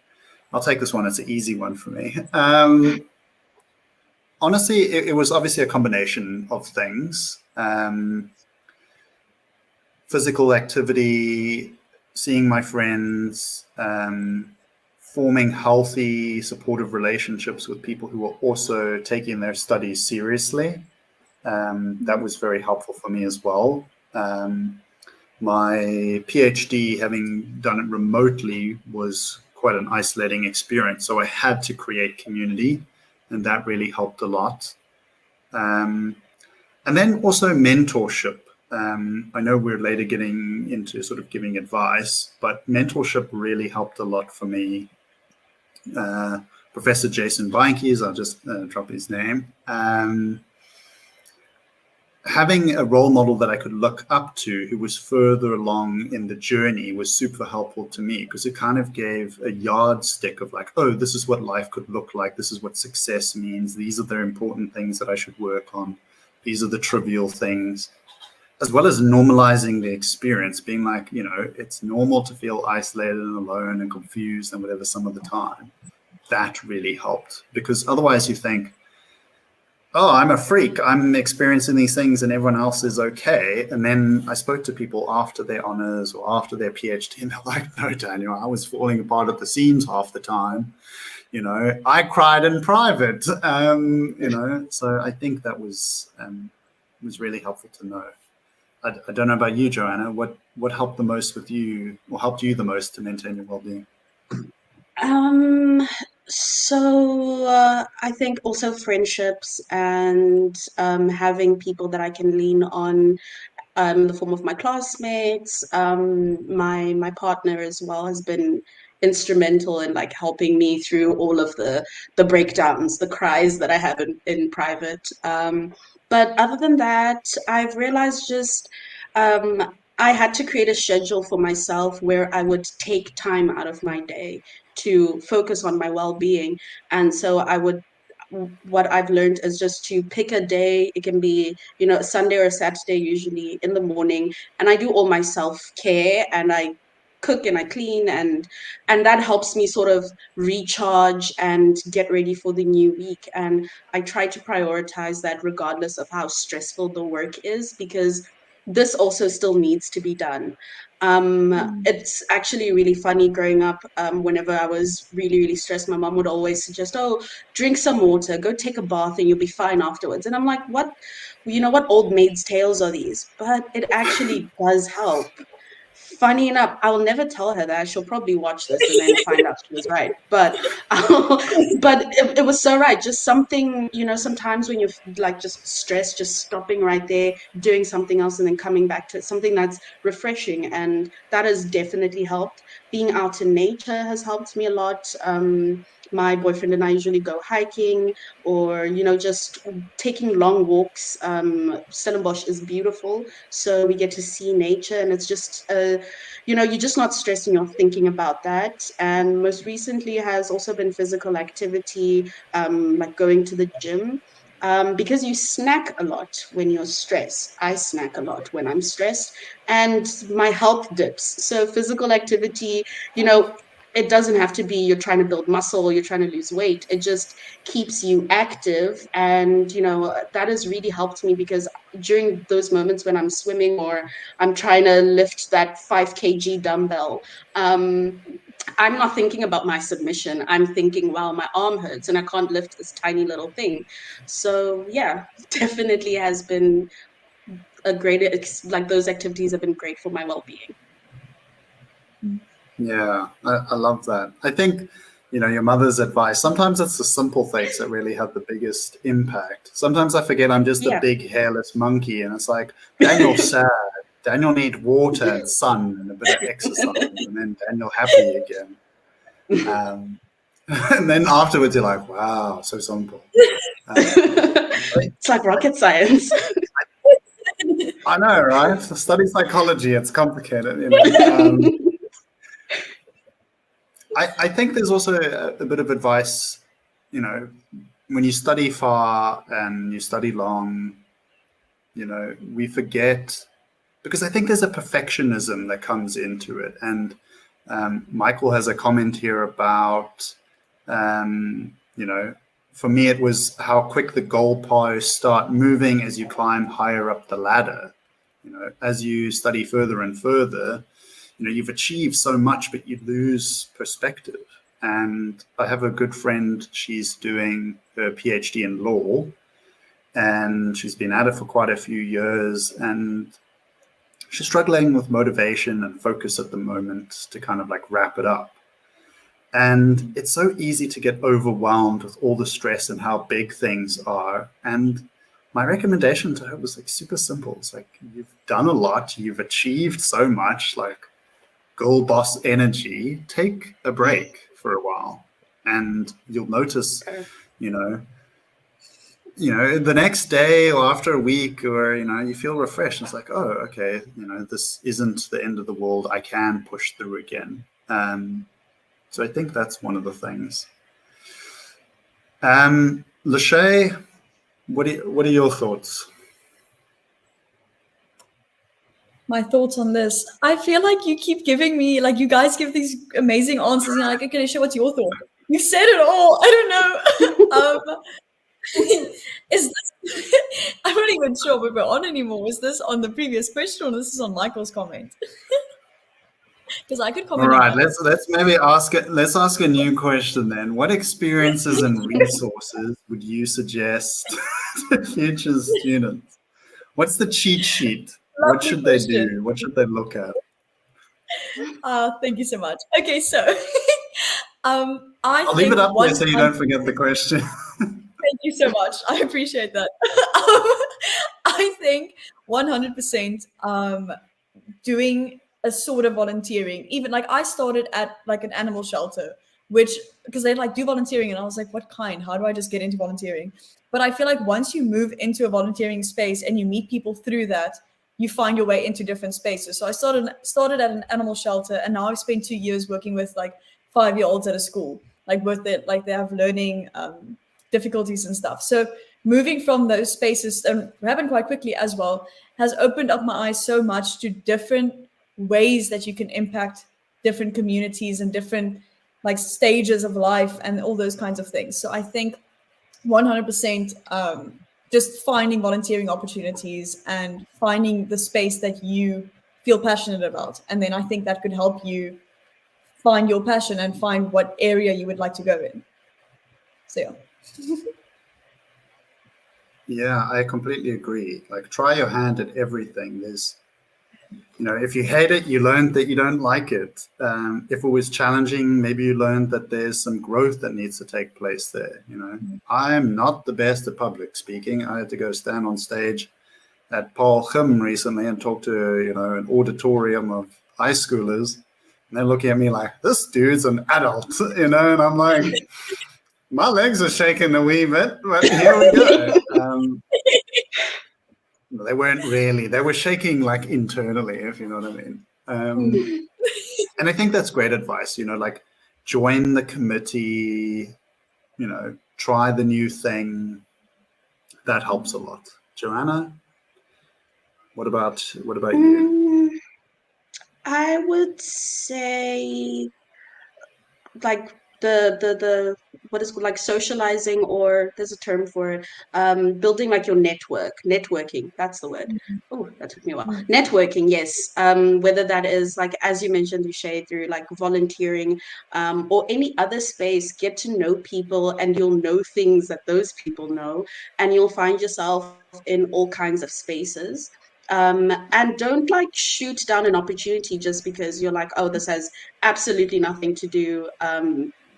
I'll take this one. It's an easy one for me. Honestly, it was obviously a combination of things. Physical activity, seeing my friends, forming healthy, supportive relationships with people who are also taking their studies seriously. That was very helpful for me as well. My PhD, having done it remotely, was quite an isolating experience. So I had to create community, and that really helped a lot. And then also mentorship. I know we're later getting into sort of giving advice, but mentorship really helped a lot for me. Professor Jason Beinkies, I'll just drop his name. having a role model that I could look up to who was further along in the journey was super helpful to me, because it kind of gave a yardstick of like, oh, this is what life could look like. This is what success means. These are the important things that I should work on. These are the trivial things, as well as normalizing the experience, being like, you know, it's normal to feel isolated and alone and confused and whatever some of the time. That really helped, because otherwise you think, oh, I'm a freak, I'm experiencing these things and everyone else is okay. And then I spoke to people after their honors or after their PhD, and they're like, no, Daniel, I was falling apart at the seams half the time. You know, I cried in private. You know, so I think that was really helpful to know. I don't know about you, Joanna. What helped the most with you, or helped you the most to maintain your well-being? Um, I think also friendships and having people that I can lean on in the form of my classmates. My partner as well has been instrumental in like helping me through all of the breakdowns, the cries that I have in private. But other than that, I've realized just I had to create a schedule for myself where I would take time out of my day to focus on my well-being. And so what I've learned is just to pick a day. It can be, you know, a Sunday or a Saturday, usually in the morning, and I do all my self-care and I cook and I clean, and that helps me sort of recharge and get ready for the new week. And I try to prioritize that regardless of how stressful the work is, because this also still needs to be done. It's actually really funny growing up. Whenever I was really, really stressed, my mom would always suggest, oh, drink some water, go take a bath, and you'll be fine afterwards. And I'm like, what? You know, what old maids' tales are these? But it actually does help. Funny enough, I will never tell her that. She'll probably watch this and then find out she was right. But but it was so right. Just something, you know, sometimes when you're like just stressed, just stopping right there, doing something else, and then coming back to it, something that's refreshing. And that has definitely helped. Being out in nature has helped me a lot. My boyfriend and I usually go hiking, or, you know, just taking long walks. Stellenbosch is beautiful, so we get to see nature, and it's just you know, you're just not stressing or thinking about that. And most recently has also been physical activity, like going to the gym. Because you snack a lot when you're stressed. I snack a lot when I'm stressed, and my health dips. So physical activity, you know, it doesn't have to be you're trying to build muscle or you're trying to lose weight. It just keeps you active. And, you know, that has really helped me, because during those moments when I'm swimming or I'm trying to lift that 5 kg dumbbell, I'm not thinking about my submission. I'm thinking, wow, my arm hurts and I can't lift this tiny little thing. So yeah, definitely has been a great, like those activities have been great for my well-being. Yeah, I love that. I think, you know, your mother's advice, sometimes it's the simple things that really have the biggest impact. Sometimes I forget I'm just a Yeah. big hairless monkey, and it's like, Daniel's sad. Daniel needs water and sun and a bit of exercise, and then Daniel happy again. And then afterwards you're like, wow, so simple. It's like rocket science. I know, right? To study psychology, it's complicated, you know. I think there's also a bit of advice, you know, when you study far and you study long, you know, we forget, because I think there's a perfectionism that comes into it. And Michael has a comment here about, you know, for me, it was how quick the goalposts start moving as you climb higher up the ladder. You know, as you study further and further, you know, you've achieved so much, but you lose perspective. And I have a good friend, she's doing her PhD in law, and she's been at it for quite a few years, and she's struggling with motivation and focus at the moment to kind of like wrap it up. And it's so easy to get overwhelmed with all the stress and how big things are. And my recommendation to her was like super simple. It's like, you've done a lot, you've achieved so much, like goal boss energy, take a break for a while. And you'll notice, you know, the next day or after a week, or you feel refreshed. It's like, oh, okay, this isn't the end of the world. I can push through again. So I think that's one of the things. Lushe, what are your thoughts? My thoughts on this. I feel like you keep giving me, like, you guys give these amazing answers, and you're like, okay, Lushe, what's your thought? You said it all. I don't know. Is this? I'm not even sure if we're on anymore. Was this on the previous question, or this is on Michael's comment? Because I could All comment right, on let's maybe let's ask a new question then. What experiences and resources would you suggest to future students? What's the cheat sheet? What should they do? What should they look at? Thank you so much. Okay, so I'll leave it up there so you don't forget the question. Thank you so much. I appreciate that. I think 100% doing a sort of volunteering. Even like I started at like an animal shelter, which because they like do volunteering, and I was like, what kind? How do I just get into volunteering? But I feel like once you move into a volunteering space and you meet people through that, you find your way into different spaces. So I started at an animal shelter, and now I've spent 2 years working with like 5-year-olds at a school, like with it, like they have learning difficulties and stuff. So moving from those spaces, and happened quite quickly as well, has opened up my eyes so much to different ways that you can impact different communities and different like stages of life and all those kinds of things. So I think 100% just finding volunteering opportunities and finding the space that you feel passionate about. And then I think that could help you find your passion and find what area you would like to go in. So yeah. Yeah, I completely agree. Like, try your hand at everything. There's, if you hate it, you learned that you don't like it. If it was challenging, maybe you learned that there's some growth that needs to take place there. I'm not the best at public speaking. I had to go stand on stage at Paul Gym recently and talk to, an auditorium of high schoolers. And they're looking at me like, this dude's an adult, and I'm like, my legs are shaking a wee bit, but here we go. They weren't really. They were shaking like internally, if you know what I mean. And I think that's great advice, like join the committee, try the new thing. That helps a lot. Joanna, what about you? I would say like the what is called like socializing, or there's a term for it, building like your networking, that's the word. Oh, that took me a while. Networking, yes. Whether that is like, as you mentioned, Lushe, through like volunteering, or any other space, get to know people, and you'll know things that those people know, and you'll find yourself in all kinds of spaces. And don't like shoot down an opportunity just because you're like, oh, this has absolutely nothing to do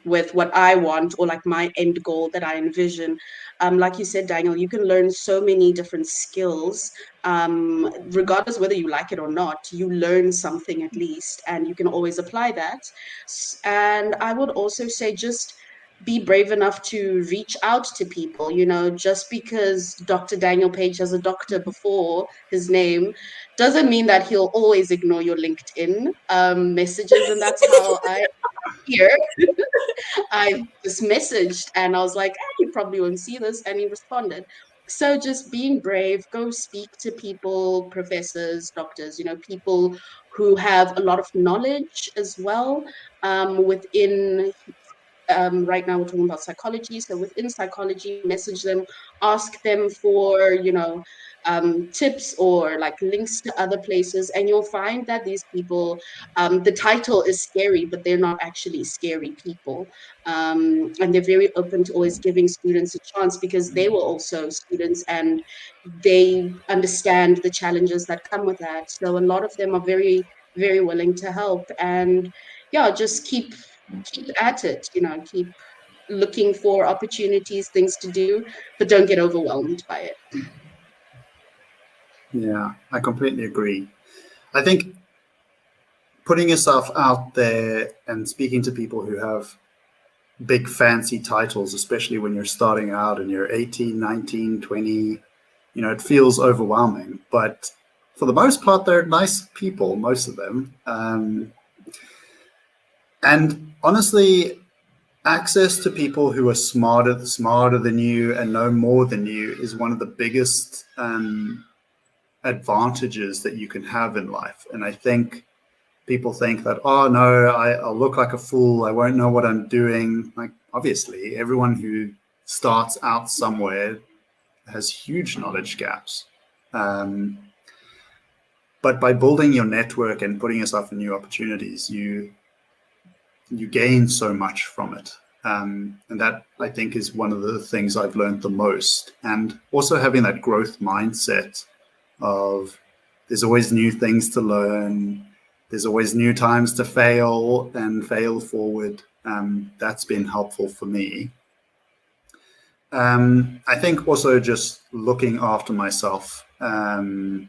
with what I want, or like my end goal that I envision. Like you said, Daniel, you can learn so many different skills, regardless whether you like it or not. You learn something at least, and you can always apply that. And I would also say just be brave enough to reach out to people. Just because Dr. Daniel Page has a doctor before his name doesn't mean that he'll always ignore your LinkedIn messages. And that's how I here. I just messaged, and I was like, hey, you probably won't see this. And he responded. So just being brave, go speak to people, professors, doctors, people who have a lot of knowledge as well, within right now we're talking about psychology. So within psychology, message them, ask them for, tips or like links to other places. And you'll find that these people, the title is scary, but they're not actually scary people. And they're very open to always giving students a chance, because they were also students and they understand the challenges that come with that. So a lot of them are very, very willing to help. And yeah, just keep at it, keep looking for opportunities, things to do, but don't get overwhelmed by it. Yeah, I completely agree. I think putting yourself out there and speaking to people who have big fancy titles, especially when you're starting out and you're 18, 19, 20. It feels overwhelming. But for the most part, they're nice people, most of them. And honestly, access to people who are smarter than you and know more than you is one of the biggest advantages that you can have in life. And I think people think that, oh no, I'll look like a fool, I won't know what I'm doing. Like, obviously, everyone who starts out somewhere has huge knowledge gaps. But by building your network and putting yourself in new opportunities, you gain so much from it. And that, I think, is one of the things I've learned the most. And also having that growth mindset of there's always new things to learn. There's always new times to fail and fail forward. That's been helpful for me. I think also just looking after myself and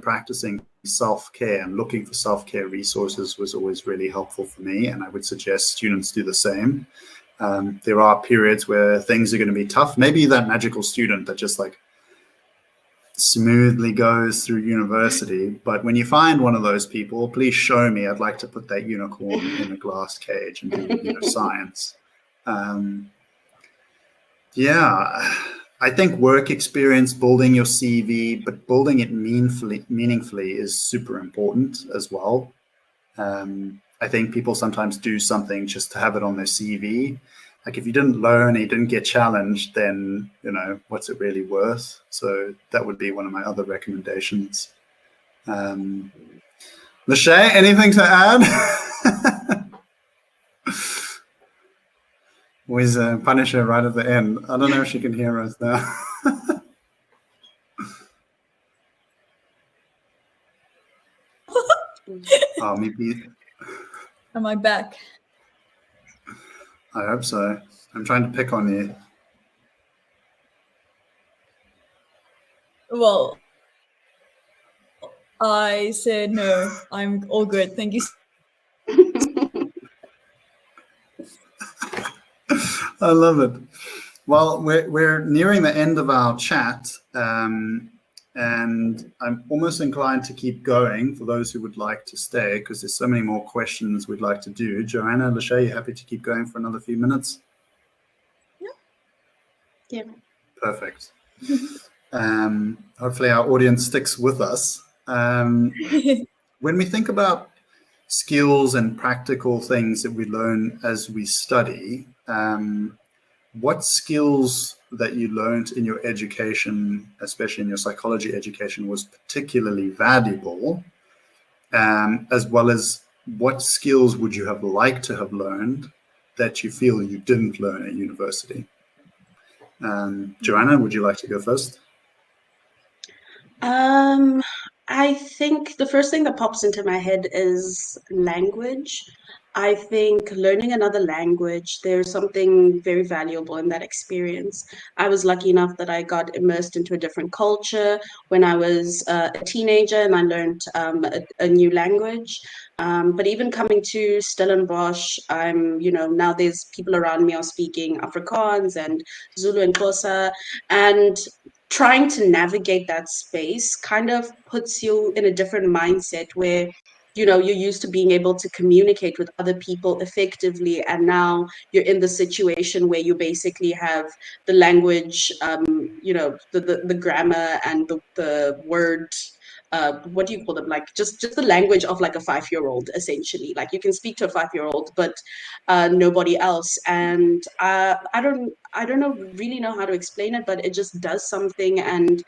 practicing self-care and looking for self-care resources was always really helpful for me, and I would suggest students do the same. There are periods where things are going to be tough. Maybe that magical student that just like smoothly goes through university, but when you find one of those people, please show me. I'd like to put that unicorn in a glass cage and do science. Yeah, I think work experience, building your CV, but building it meaningfully is super important as well. I think people sometimes do something just to have it on their CV. Like if you didn't learn, you didn't get challenged, then, what's it really worth? So that would be one of my other recommendations. Lushe, anything to add? Always punish her right at the end. I don't know if she can hear us now. Oh, maybe. Am I back? I hope so. I'm trying to pick on you. Well, I said no. I'm all good. Thank you. I love it. Well, we're nearing the end of our chat, and I'm almost inclined to keep going for those who would like to stay, because there's so many more questions we'd like to do. Joanna, Lushe, you happy to keep going for another few minutes? Yeah. Perfect. Hopefully our audience sticks with us. When we think about skills and practical things that we learn as we study, what skills that you learned in your education, especially in your psychology education, was particularly valuable, as well as what skills would you have liked to have learned that you feel you didn't learn at university? Joanna, would you like to go first? I think the first thing that pops into my head is language. I think learning another language, there's something very valuable in that experience. I was lucky enough that I got immersed into a different culture when I was a teenager, and I learned a new language. But even coming to Stellenbosch, now there's people around me are speaking Afrikaans and Zulu and Xhosa, and trying to navigate that space kind of puts you in a different mindset where you're used to being able to communicate with other people effectively, and now you're in the situation where you basically have the language, the grammar and the word, what do you call them, like just the language of like a 5-year-old, essentially. Like you can speak to a 5-year-old, but nobody else. And I don't really know how to explain it, but it just does something. And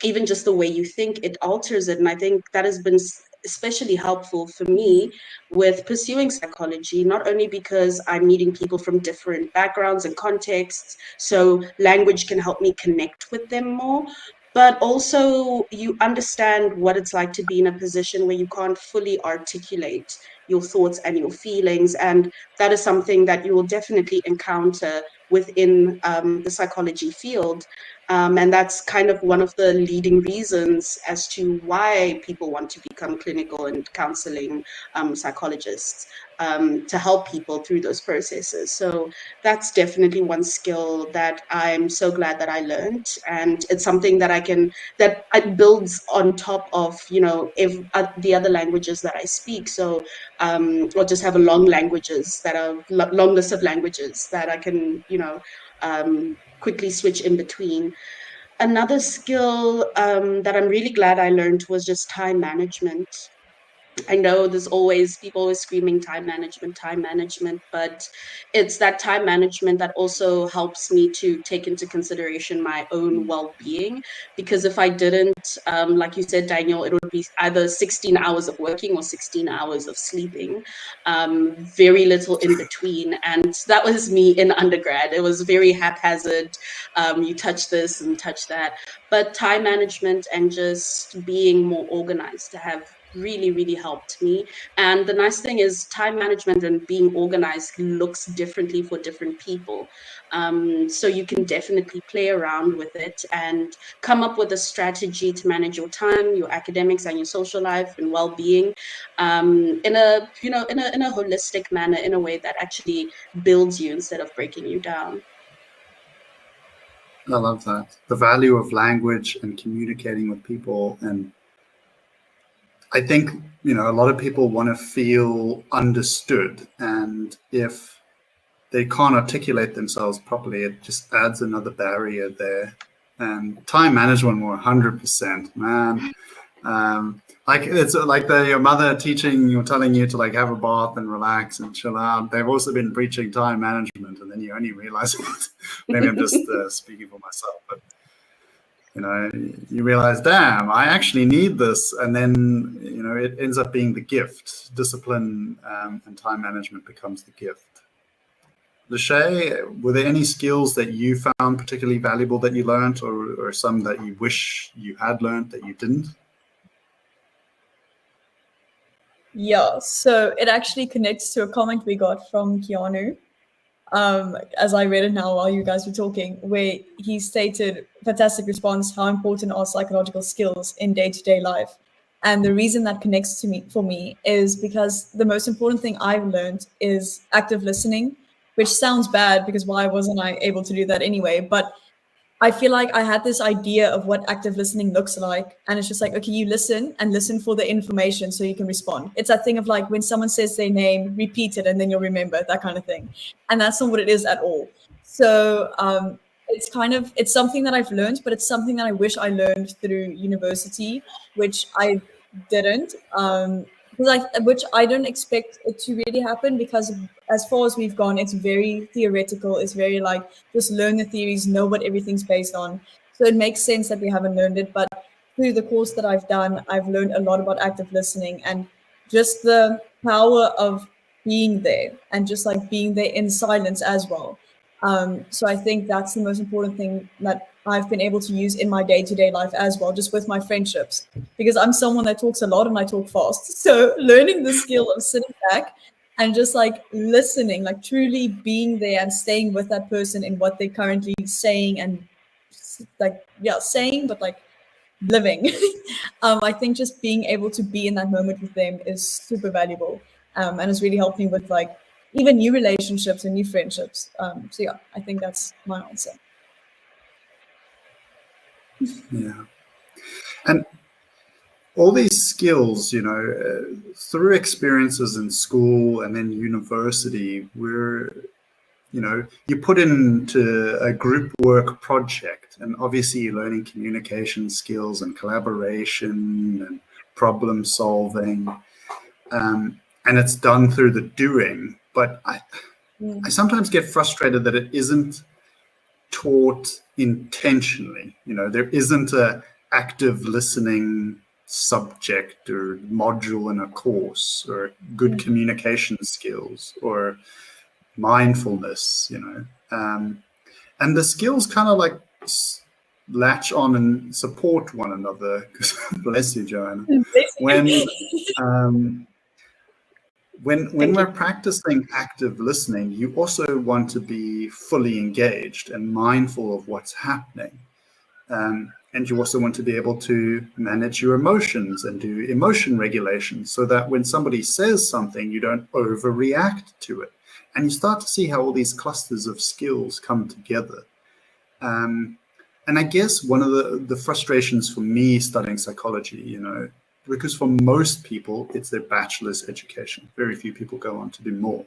even just the way you think, it alters it. And I think that has been especially helpful for me with pursuing psychology, not only because I'm meeting people from different backgrounds and contexts, so language can help me connect with them more, but also you understand what it's like to be in a position where you can't fully articulate your thoughts and your feelings. And that is something that you will definitely encounter within the psychology field. And that's kind of one of the leading reasons as to why people want to become clinical and counseling psychologists, to help people through those processes. So that's definitely one skill that I'm so glad that I learned. And it's something that that it builds on top of, the other languages that I speak. So, or just have a long list of languages that I can, quickly switch in between. Another skill that I'm really glad I learned was just time management. I know there's always people always screaming time management, but it's that time management that also helps me to take into consideration my own well-being. Because if I didn't, like you said, Daniel, it would be either 16 hours of working or 16 hours of sleeping, very little in between. And that was me in undergrad. It was very haphazard. You touch this and touch that. But time management and just being more organized to have really, really helped me. And the nice thing is time management and being organized looks differently for different people. So you can definitely play around with it and come up with a strategy to manage your time, your academics and your social life and well-being, in a holistic manner, in a way that actually builds you instead of breaking you down. I love that. The value of language and communicating with people. And I think, a lot of people want to feel understood. And if they can't articulate themselves properly, it just adds another barrier there. And time management, 100%, man. Like it's like your mother teaching or telling you to like have a bath and relax and chill out. They've also been preaching time management, and then you only realize maybe I'm just speaking for myself, but you realize, damn, I actually need this, and then it ends up being the gift. Discipline and time management becomes the gift. Lushe, were there any skills that you found particularly valuable that you learned, or some that you wish you had learned that you didn't? Yeah, so it actually connects to a comment we got from Keanu, as I read it now while you guys were talking, where he stated, fantastic response, how important are psychological skills in day-to-day life? And the reason that connects to me for me is because the most important thing I've learned is active listening, which sounds bad because why wasn't I able to do that anyway? But I feel like I had this idea of what active listening looks like. And it's just like, okay, you listen and listen for the information so you can respond. It's that thing of like when someone says their name, repeat it and then you'll remember, that kind of thing. And that's not what it is at all. So it's something that I've learned, but it's something that I wish I learned through university, which I didn't. Which I don't expect it to really happen, because as far as we've gone, it's very theoretical. It's very like just learn the theories, know what everything's based on. So it makes sense that we haven't learned it. But through the course that I've done, I've learned a lot about active listening and just the power of being there and just like being there in silence as well. So I think that's the most important thing that I've been able to use in my day-to-day life as well, just with my friendships, because I'm someone that talks a lot and I talk fast. So learning the skill of sitting back and just like listening, like truly being there and staying with that person in what they're currently saying and like, yeah, saying, but like living. I think just being able to be in that moment with them is super valuable. And it's really helped me with like even new relationships and new friendships. So yeah, I think that's my answer. Yeah. And all these skills, through experiences in school and then university, you put into a group work project, and obviously you're learning communication skills and collaboration and problem solving, and it's done through the doing. But I sometimes get frustrated that it isn't taught intentionally. There isn't a active listening subject or module in a course, or good communication skills or mindfulness, and the skills kind of like latch on and support one another. Bless you, Joanna. When when Thank we're you. practicing active listening, you also want to be fully engaged and mindful of what's happening. And you also want to be able to manage your emotions and do emotion regulation so that when somebody says something, you don't overreact to it. And you start to see how all these clusters of skills come together. And I guess one of the frustrations for me studying psychology, because for most people, it's their bachelor's education. Very few people go on to do more.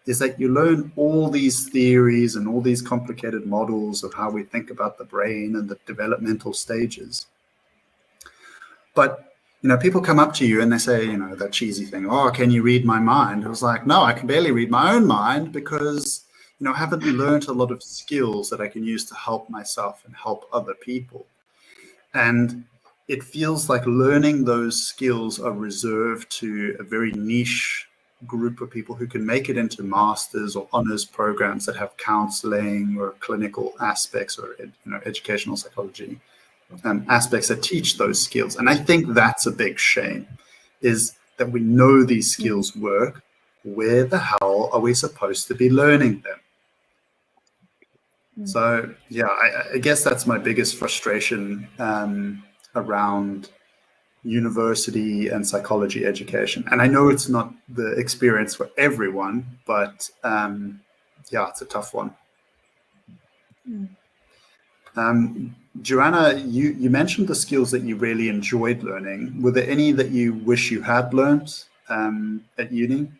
Is that you learn all these theories and all these complicated models of how we think about the brain and the developmental stages. But, people come up to you and they say, that cheesy thing, oh, can you read my mind? It was like, no, I can barely read my own mind because, I haven't learned a lot of skills that I can use to help myself and help other people. And it feels like learning those skills are reserved to a very niche group of people who can make it into masters or honors programs that have counseling or clinical aspects or educational psychology aspects that teach those skills. And I think that's a big shame, is that we know these skills work. Where the hell are we supposed to be learning them? So yeah, I guess that's my biggest frustration around university and psychology education. And I know it's not the experience for everyone, but yeah, it's a tough one. Joanna, you mentioned the skills that you really enjoyed learning. Were there any that you wish you had learned at uni?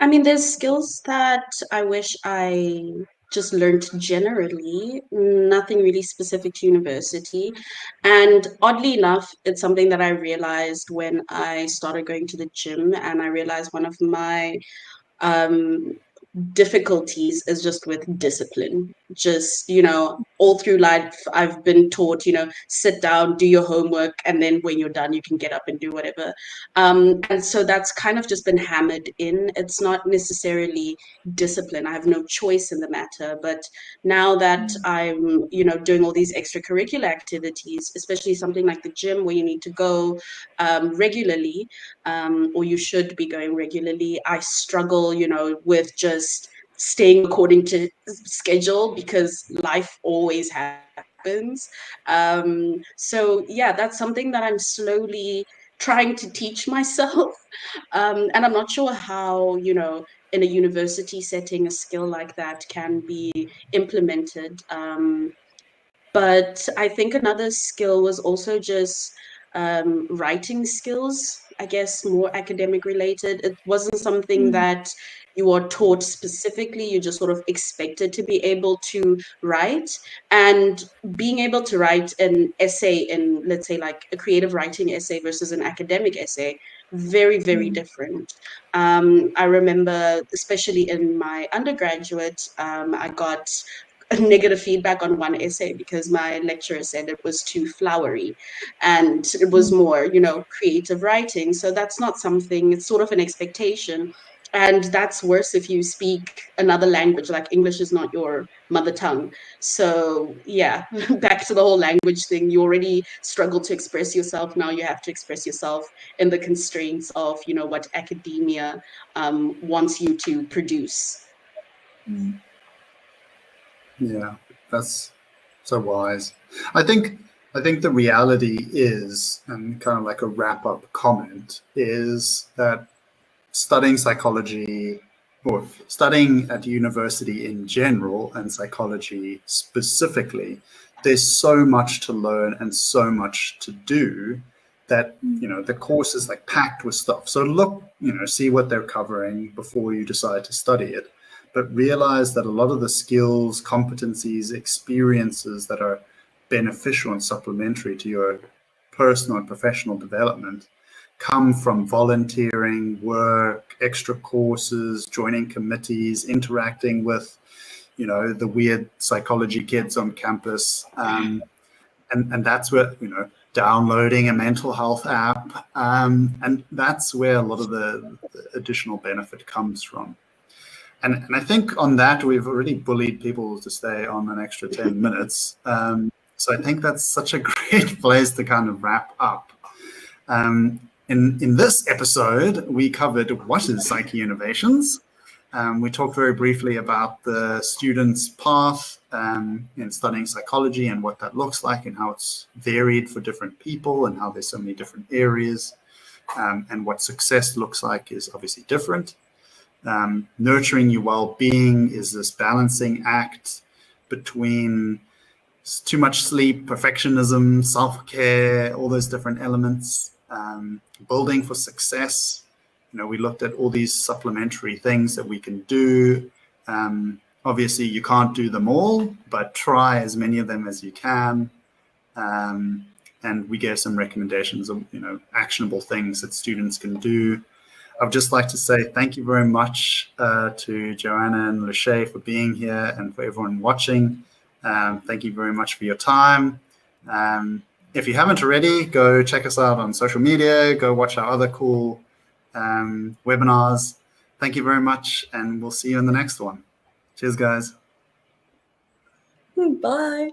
I mean, there's skills that I wish I just learned generally, nothing really specific to university. And oddly enough, it's something that I realized when I started going to the gym, and I realized one of my um, difficulties is just with discipline. Just, all through life, I've been taught, sit down, do your homework, and then when you're done, you can get up and do whatever. And so that's kind of just been hammered in. It's not necessarily discipline. I have no choice in the matter. But now that I'm, doing all these extracurricular activities, especially something like the gym where you need to go regularly, or you should be going regularly, I struggle, with just staying according to schedule because life always happens. So yeah, that's something that I'm slowly trying to teach myself. And I'm not sure how, in a university setting, a skill like that can be implemented. But I think another skill was also just writing skills, I guess more academic related. It wasn't something that you are taught specifically, you're just sort of expected to be able to write. And being able to write an essay in, let's say, like a creative writing essay versus an academic essay, very, very different. I remember, especially in my undergraduate, I got negative feedback on one essay because my lecturer said it was too flowery and it was more, creative writing. So that's not something, it's sort of an expectation. And that's worse if you speak another language, like English is not your mother tongue. So yeah, back to the whole language thing. You already struggle to express yourself. Now you have to express yourself in the constraints of, what academia wants you to produce. Yeah, that's so wise. I think the reality is, and kind of like a wrap-up comment, is that studying psychology or studying at university in general and psychology specifically, there's so much to learn and so much to do that the course is like packed with stuff. So look, see what they're covering before you decide to study it, but realize that a lot of the skills, competencies, experiences that are beneficial and supplementary to your personal and professional development come from volunteering, work, extra courses, joining committees, interacting with, the weird psychology kids on campus. And that's where, downloading a mental health app. And that's where a lot of the additional benefit comes from. And I think on that, we've already bullied people to stay on an extra 10 minutes. So I think that's such a great place to kind of wrap up. In this episode, we covered what is psyche innovations. We talked very briefly about the student's path in studying psychology and what that looks like and how it's varied for different people and how there's so many different areas, and what success looks like is obviously different. Nurturing your well-being is this balancing act between too much sleep, perfectionism, self-care, all those different elements. Building for success. We looked at all these supplementary things that we can do. Obviously, you can't do them all, but try as many of them as you can. And we gave some recommendations of, actionable things that students can do. I'd just like to say thank you very much to Joanna and Lushe for being here and for everyone watching. Thank you very much for your time. If you haven't already, go check us out on social media, go watch our other cool webinars. Thank you very much, and we'll see you in the next one. Cheers, guys. Bye.